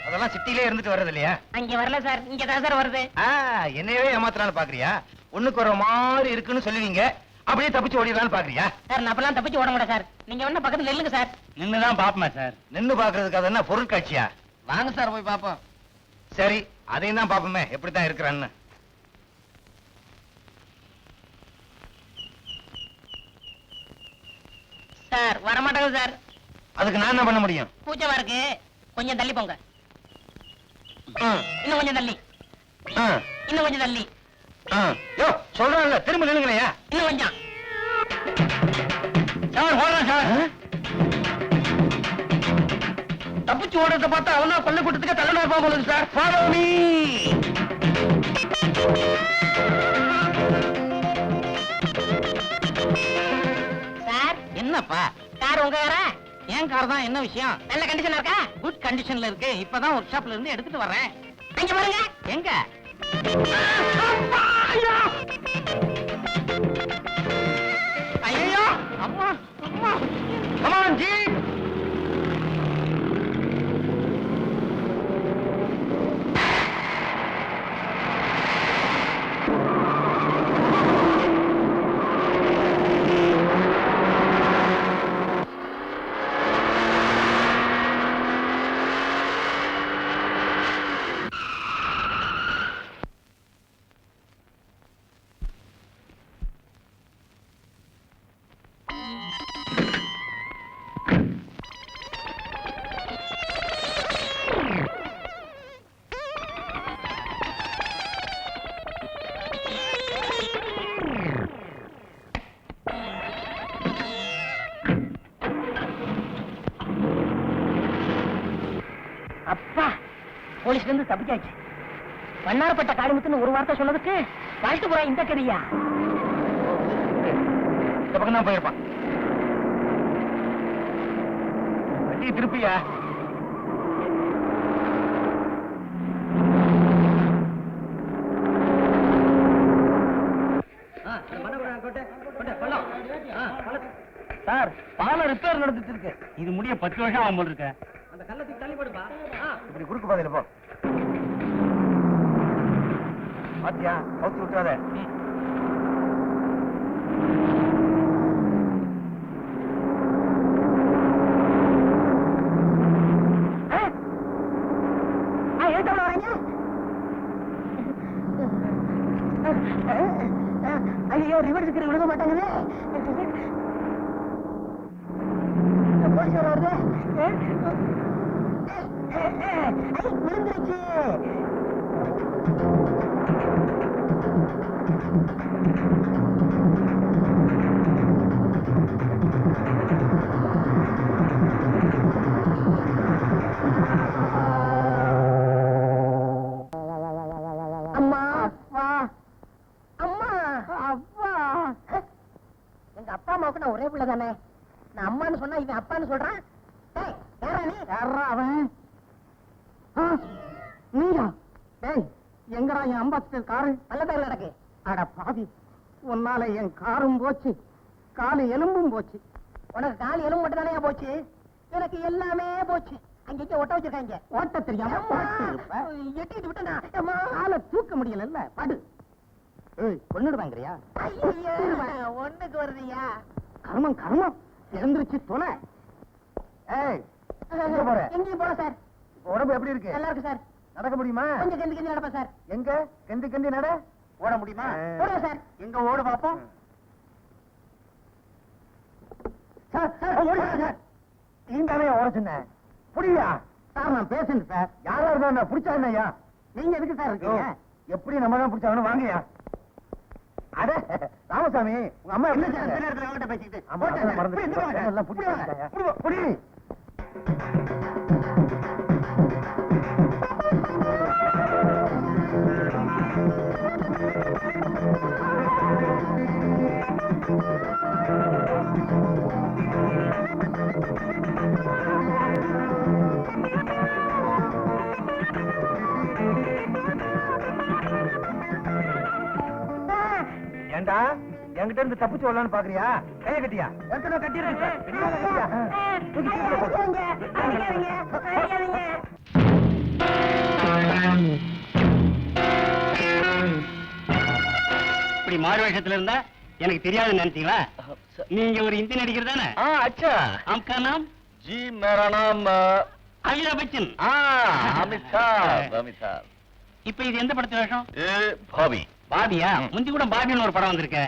அதெல்லாம் சிட்டிலே இருந்துட்டு வர்றது இல்லையா? அங்க வரல சார், இங்க தான் சார் வருது. என்னையவே ஏமாத்தலான்னு பாக்குறியா? ஒண்ணுக்கு ஒரு மாதிரி இருக்குன்னு சொல்லுவீங்க, அப்படியே தப்பிச்சு ஓடிடலான்னு பாக்குறியா? சார் நான் அப்பெல்லாம் தப்பிச்சு ஓட மாட்டேன் சார். நீங்க வேணா பக்கத்துல நில்லுங்க சார். நின்னுதான் பாப்போமா சார்? நின்னு பாக்குறதுக்கு அது என்ன பொருட்காட்சியா? வாங்க சார் போய் பாப்போம். சரி, அதையும் தான் பாப்போமே எப்படித்தான் இருக்கிறான்னு. சார் வரமாட்டாங்க சார். அதுக்கு நான் என்ன பண்ண முடியும்? கூச்சமா இருக்கு, கொஞ்சம் தள்ளி போங்க. இன்னும் கொஞ்சம் தள்ளி. இன்னும் கொஞ்சம் தள்ளி. யோ சொல்றேன்ல, திரும்ப நில்லுங்களையா? இன்னும் கொஞ்சம். சார் ஓடுறேன் சார். தப்பிச்சு ஓடுறத பார்த்தா அவனா பள்ளிக்கூட்டத்துக்கு தலைநகர் போக போகுது சார். Follow me. சார் என்னப்பா கார் உங்க காரா? என் கார் தான். என்ன விஷயம்? நல்ல கண்டிஷனா இருக்கா? குட் கண்டிஷன்ல இருக்கு. இப்பதான் ஒர்க் ஷாப்ல இருந்து எடுத்துட்டு வர்றேன். அங்க பாருங்க. எங்க? ஐயோ அம்மா அம்மா. Come on, G. போலீஸ்ல இருந்து தப்பிச்சாச்சு. வண்ணாரப்பட்ட காளிமுத்துன்னு ஒரு வார்த்தை சொன்னதுக்கு வாழ்த்து போறா இந்த கதையா? இந்த பக்கம் தான் போயிருப்பான். வண்டியை திருப்பியா? சார், பாலம் ரிப்பேர் நடந்துட்டு இருக்கு. இது முடிய 10 வருஷம் ஆகும் போல இருக்க. அந்த கள்ளத்துக்கு தள்ளி போடுப்பா. இப்படி குறுக்கு பாதையில போ. பாத்தியா, கவுத்தி விட்டுறாத. ஐயோ, ரிவர்ஸ் விழுக மாட்டாங்களே. விழுந்துருச்சு. அம்மா அப்பா, அம்மா அப்பா. எங்க அப்பா அம்மாவுக்கு நான் ஒரே பிள்ளை தானே. நான் அம்மான்னு சொன்னா இவன் அப்பான்னு சொல்றான். அவன் நீயா? டேய், எங்கடா என் அம்பாஸ்டர் காரு? நல்லதாக நடக்கு. அட பாவி, உன்னால என் காரும் போச்சு, காலு எலும்பும் போச்சு. உனக்கு காலு எலும்பு மட்டும் தானே போச்சு, எனக்கு எல்லாமே போச்சு. அங்க ஒட்ட வச்சிருக்காங்க. ஓட்ட தெரியாம எட்டிட்டு விட்டா காலை தூக்க முடியல. படு. கொன்னுடுவாங்கறியா? ஒண்ணுக்கு வருதியா? கர்மம் கர்மம், இறந்துருச்சு தொலை. எங்கேயும் போல சார். உடம்பு எப்படி இருக்கு? நல்லா இருக்கு சார். நடக்க முடியுமா? கொஞ்சம் கெந்தி கெந்தி நடப்பேன் சார். எங்க கெந்தி கெந்தி நட. ஓட முடியுமா? ஓடுங்க சார். எங்க ஓடு பாப்போம். நீந்தானே ஓட சொன்னேன். புரியா சார்? நான் பேசுறேன் சார். யாரா இருந்தா பிடிச்சா என்னையா? நீங்க எதுக்கு சார் இருக்கீங்க? எப்படி நம்ம தான் பிடிச்சாங்கன்னு வாங்கயா. அட ராமசாமி, உங்க அம்மா எப்படி பேசிக்கிட்டு புடி. ஏண்டா என்கிட்ட இருந்து தப்பிச்சு வரலான்னு பாக்குறியா? கைய கட்டியா? இப்படி மாறு வேஷத்துல இருந்தா எனக்கு தெரியாதுன்னு நினைச்சீங்களா? நீங்க ஒரு இந்தி நடிகர் தானே? அச்சா, आपका नाम? जी मेरा नाम அமிதாப் பச்சன். அமிதாப். இப்ப இது எந்த படத்து வேஷம்? பாபி. பாபியா? முந்தி கூட பாபின்னு ஒரு படம் வந்திருக்க.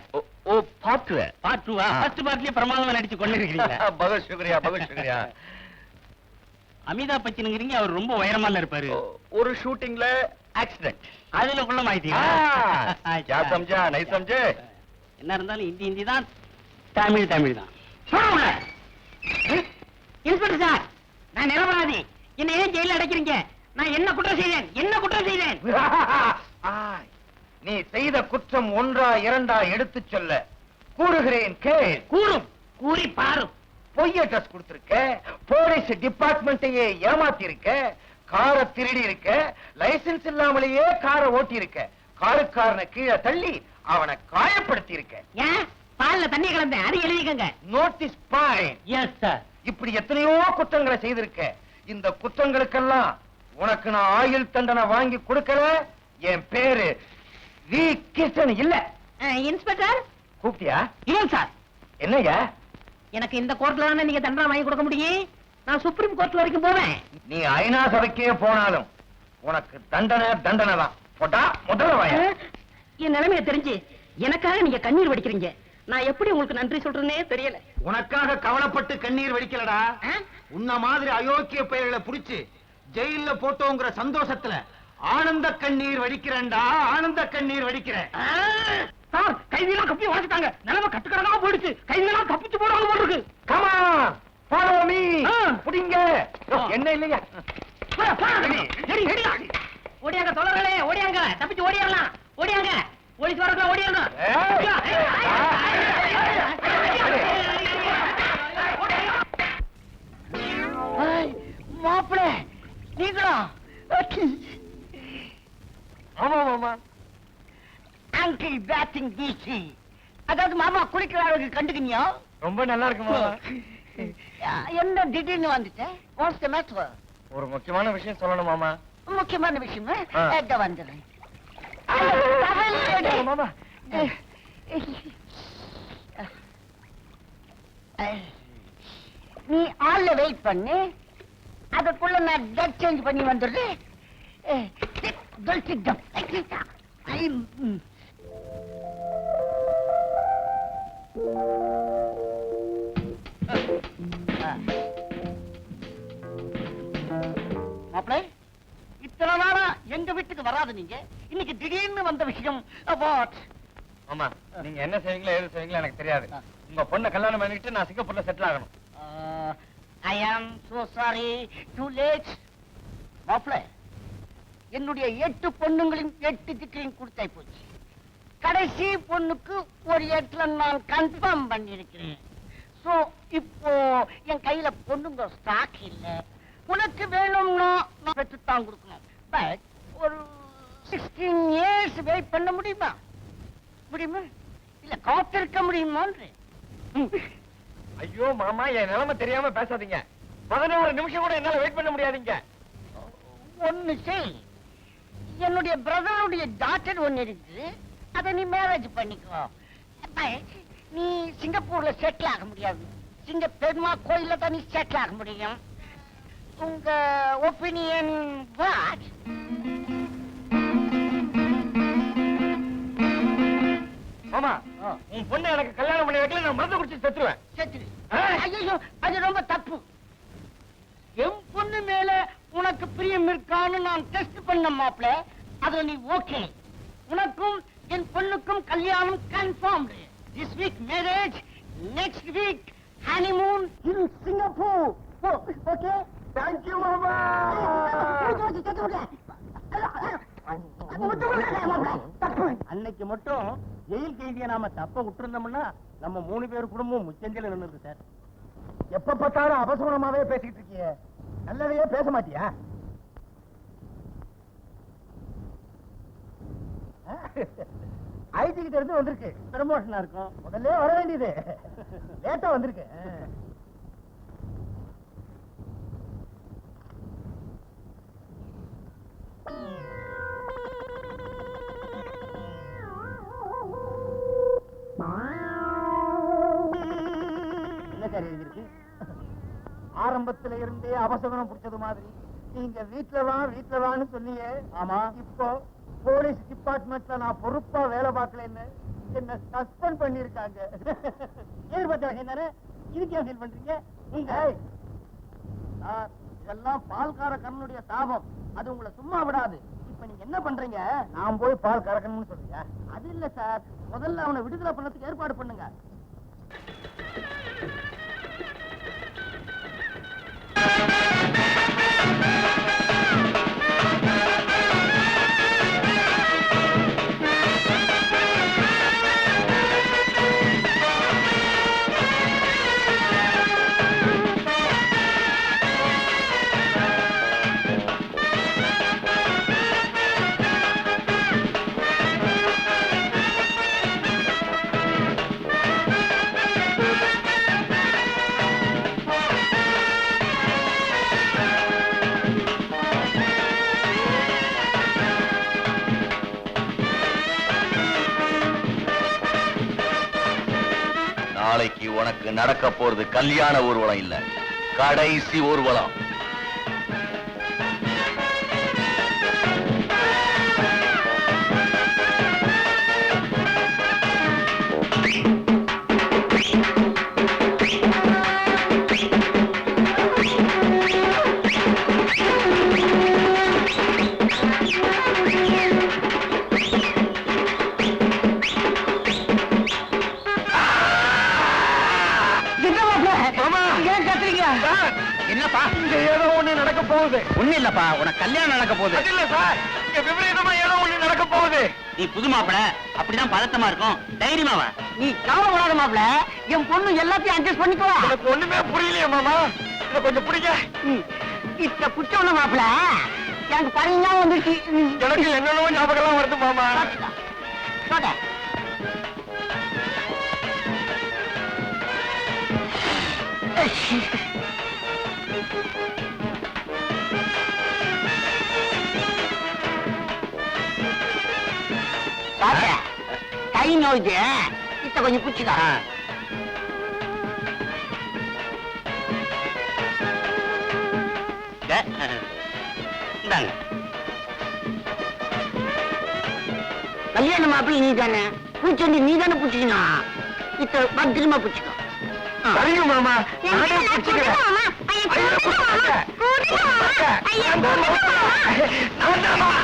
ஓ பாத்து. பார்ட் 2 ஃபர்ஸ்ட் பார்ட்லயே பிரமாதமா நடிச்சு கொண்டு இருக்கீங்க. பகத் சுக்ரியா, பகத் சுக்ரியா. அமிதாப் பச்சனுங்கிறீங்க, அவர் ரொம்ப உயரமால இருப்பாரு. ஒரு ஷூட்டிங்ல ஆக்சிடென்ட். அதுல குள்ள மாயிட்டீங்க. क्या समझा नहीं समझे? என்ன இருந்தாலும் இந்தி இந்தி தான், தமிழ் தமிழ் தான். இன்ஸ்பெக்டர் சார், நான் நிரபராதி. என்ன ஏன் ஜெயில அடைக்கிறீங்க? நான் என்ன குற்றம் செய்தேன்? என்ன குற்றம் செய்தேன்? நீ செய்த குற்றம் ஒன்றா இரண்டா எடுத்து சொல்ல கூறுகிறேன் கேள். கூறும், கூறி பாரும். பொய் அட்ரஸ் கொடுத்திருக்க, போலீஸ் டிபார்ட்மெண்ட்டையே ஏமாத்தி இருக்க, காரை திருடி இருக்க, லைசென்ஸ் இல்லாமலேயே காரை ஓட்டி இருக்க, காருக்காரனை கீழே தள்ளி அவனை காயப்படுத்தி இருக்க. ஏன் பால்ல தண்ணி கலந்தேன், அது எழுதிக்கங்க. Notice point. Yes sir. இப்படி எத்தனையோ குற்றங்களை செய்திருக்க. இந்த குற்றங்களுக்கெல்லாம் உனக்கு நான் ஆயுள் தண்டனை வாங்கி கொடுக்கல. என் பேரு வி கிருஷ்ணன் இல்ல. இன்ஸ்பெக்டர் கூப்பிட்டியா? ஏன் சார்? என்னையா? எனக்கு இந்த கோர்ட்ல தானே நீங்க தண்டனை வாங்கி கொடுக்க முடியும். நான் சுப்ரீம் கோர்ட் வரைக்கும் போவேன். நீ ஐநா சபைக்கே போனாலும் உனக்கு தண்டனை தண்டனை தான். போட்டா முதல்ல வாயா. என் நிலைமையை தெரிஞ்சு எனக்காக நீங்க கண்ணீர் வடிக்கிறீங்க. நான் எப்படி உங்களுக்கு நன்றி சொல்றேனே தெரியல. உனக்காக கவலைப்பட்டு கண்ணீர் வடிக்கலடா. உன்ன மாதிரி அயோக்கிய பெயர்களை புடிச்சு ஜெயில போட்டோங்கிற சந்தோஷத்துல ஆனந்த கண்ணீர் வடிக்கிறேன்டா, ஆனந்த கண்ணீர் வடிக்கிறேன். சார், கைதியெல்லாம் கப்பி வளர்த்துட்டாங்க. நிலைமை கட்டுக்கடமா போயிடுச்சு. கைதியெல்லாம் கப்பிச்சு போடுவாங்க போல இருக்கு. Come on, follow me. புடிங்க. என்ன இல்லையா? ஓடியாங்க சொல்றே, ஓடியாங்க தப்பிச்சு ஓடிடலாம். ஓடியாங்க போலீஸ் வரக்குள்ள ஓடிடணும். மாப்பிள நீங்களா? ஆமா மாமா. அங்கிள் பேட்டிங் வீசி, அதாவது மாமா குளிக்கிற அளவுக்கு கண்டுக்கினியா? ரொம்ப நல்லா இருக்கு மாமா. என்ன திடீர்னு வந்துட்டேன்? What's the matter? ஒரு முக்கியமான விஷயம் சொல்லணும் மாமா. முக்கியமான விஷயமா? எங்க வந்துடுறேன் மாமா. நீ ஆள்ல வெயிட் பண்ணு, அதுக்குள்ள நான் டெட் சேஞ்ச் பண்ணி வந்துடுறேன். மாப்பிள, இத்தனை நாளா எங்க வீட்டுக்கு வராது நீங்க, இன்னைக்கு திடீர்னு வந்த விஷயம் அபார்ட். மாமா, நீங்க என்ன செய்வீங்களோ ஏது செய்வீங்களோ எனக்கு தெரியாது. உங்க பொண்ணை கல்யாணம் பண்ணிட்டு நான் சிங்கப்பூர்ல செட்டில் ஆகணும். ஐ ஆம் சோ சாரி, டூ லேட். மாப்பிள, என்னுடைய 8 பொண்ணுங்களின் 8 திக்கையும் கொடுத்தாய் போச்சு. கடைசி பொண்ணுக்கு ஒரு இடத்துல நான் கன்ஃபார்ம் பண்ணிருக்கிறேன். சோ இப்போ என் கையில பொண்ணுங்க ஸ்டாக் இல்ல. உனக்கு வேணும்னா நான் பெற்றுத்தான் கொடுக்கணும். பட் ஒரு 16 இயர்ஸ் வெயிட் பண்ண முடியுமா? முடியுமா? இல்ல காத்திருக்க முடியுமான்னு? ஐயோ மாமா, என் நிலைமை தெரியாம பேசாதீங்க. 16 நிமிஷம் கூட என்னால வெயிட் பண்ண முடியாதீங்க. ஒன்னு செய், என்னுடைய பிரதருடைய டாக்டர் ஒன்னு இருக்கு, அதை நீ மேரேஜ் பண்ணிக்கோ. நீ சிங்கப்பூர்ல செட்டில் ஆக முடியாது, சிங்க பெருமா கோயில்ல தான் நீ செட்டில் ஆக முடியும். உங்க ஒப்பீனியன் வாட்? மாமா, உன் பொண்ணு எனக்கு கல்யாணம் பண்ணி வைக்கல, நான் மருந்து குடிச்சு செத்துருவேன். செத்துரு. ஐயோ, அது ரொம்ப தப்பு. என் பொண்ணு மேல உனக்கு பிரியம் இருக்கான்னு நான் டெஸ்ட் பண்ண மாப்ள, அதுல நீ ஓகே. உனக்கும் என் பொண்ணுக்கும் கல்யாணம் confirmed. This week marriage, next week honeymoon in Singapore. Okay? Thank you மாமா. அன்னைக்கு மட்டும் ஜெயில் கைதியை நாம தப்ப விட்டுருந்தோம்னா நம்ம 3 பேர் குடும்பம் முச்சந்தில நின்னுது சார். எப்ப பார்த்தாலும் அபசகுணமாவே பேசிட்டு இருக்கிய, நல்லதையே பேச மாட்டியா? ஐடி கிட்ட இருந்து வந்திருக்கு, ப்ரமோஷனா இருக்கும். முதல்ல வர வேண்டியது, லேட்டா வந்திருக்கு. என்ன சார் எழுதிருக்கு? ஆரம்பத்துல இருந்தே அபசகுணம் பிடிச்சது மாதிரி நீங்க வீட்டுல வான்னு சொன்னீங்க. ஆமா. இப்போ போலீஸ் டிபார்ட்மெண்ட்ல நான் பொறுப்பா வேலை பார்க்கலன்னு என்ன சஸ்பெண்ட் பண்ணிருக்காங்க. ஏற்பட்ட விஷயம் தானே, இதுக்கு ஏன் ஃபீல் பண்றீங்க? நீங்க சார், இதெல்லாம் பால்கார கண்ணனுடைய சாபம், அது உங்களை சும்மா விடாது. இப்ப நீங்க என்ன பண்றீங்க? நான் போய் பால் கறக்கணும்னு சொல்றீங்க? அது இல்ல சார், முதல்ல அவனை விடுதலை பண்ணதுக்கு ஏற்பாடு பண்ணுங்க. நாளைக்கு உனக்கு நடக்க போறது கல்யாண ஊர்வலம் இல்ல, கடைசி ஊர்வலம். என்னப்பா ஒண்ணு இல்லப்பா, உனக்கு கல்யாணம் நடக்க போகுது. இல்ல சார், இங்க விபரீதமா ஏதோ ஒண்ணு நடக்க போகுது. நீ புது மாப்பிள, அப்படிதான் பதட்டமா இருக்கும். தைரியமா வா. நீ கவலைப்படாத மாப்ள, என் பொண்ணு எல்லாத்தையும் அட்ஜஸ்ட் பண்ணிக்குவா. எனக்கு ஒண்ணுமே புரியலையே மாமா, இத கொஞ்சம் பிடிங்க. இத்த குச்சவன மாப்ள, எனக்கு பரிஞ்சா வந்துருச்சு. எனக்கு என்னென்னவோ ஞாபகம் வருது மாமா. சொல்ல கை நோய்க்கு இத்த கொஞ்சம் குச்சிக்கா. இந்தாங்க. கல்யாண மாப்பிள்ளை நீ தானே, பூச்செண்டி நீ தானே பிடிச்சிக்கணும். இத்த பத்திரமா பிடிச்சிக்கோ. சரிங்க மாமா, நானே பிடிச்சுக்கிறேன். ஐயோ, பிடிச்சுக்கிறேன். நான் தான் மாமா.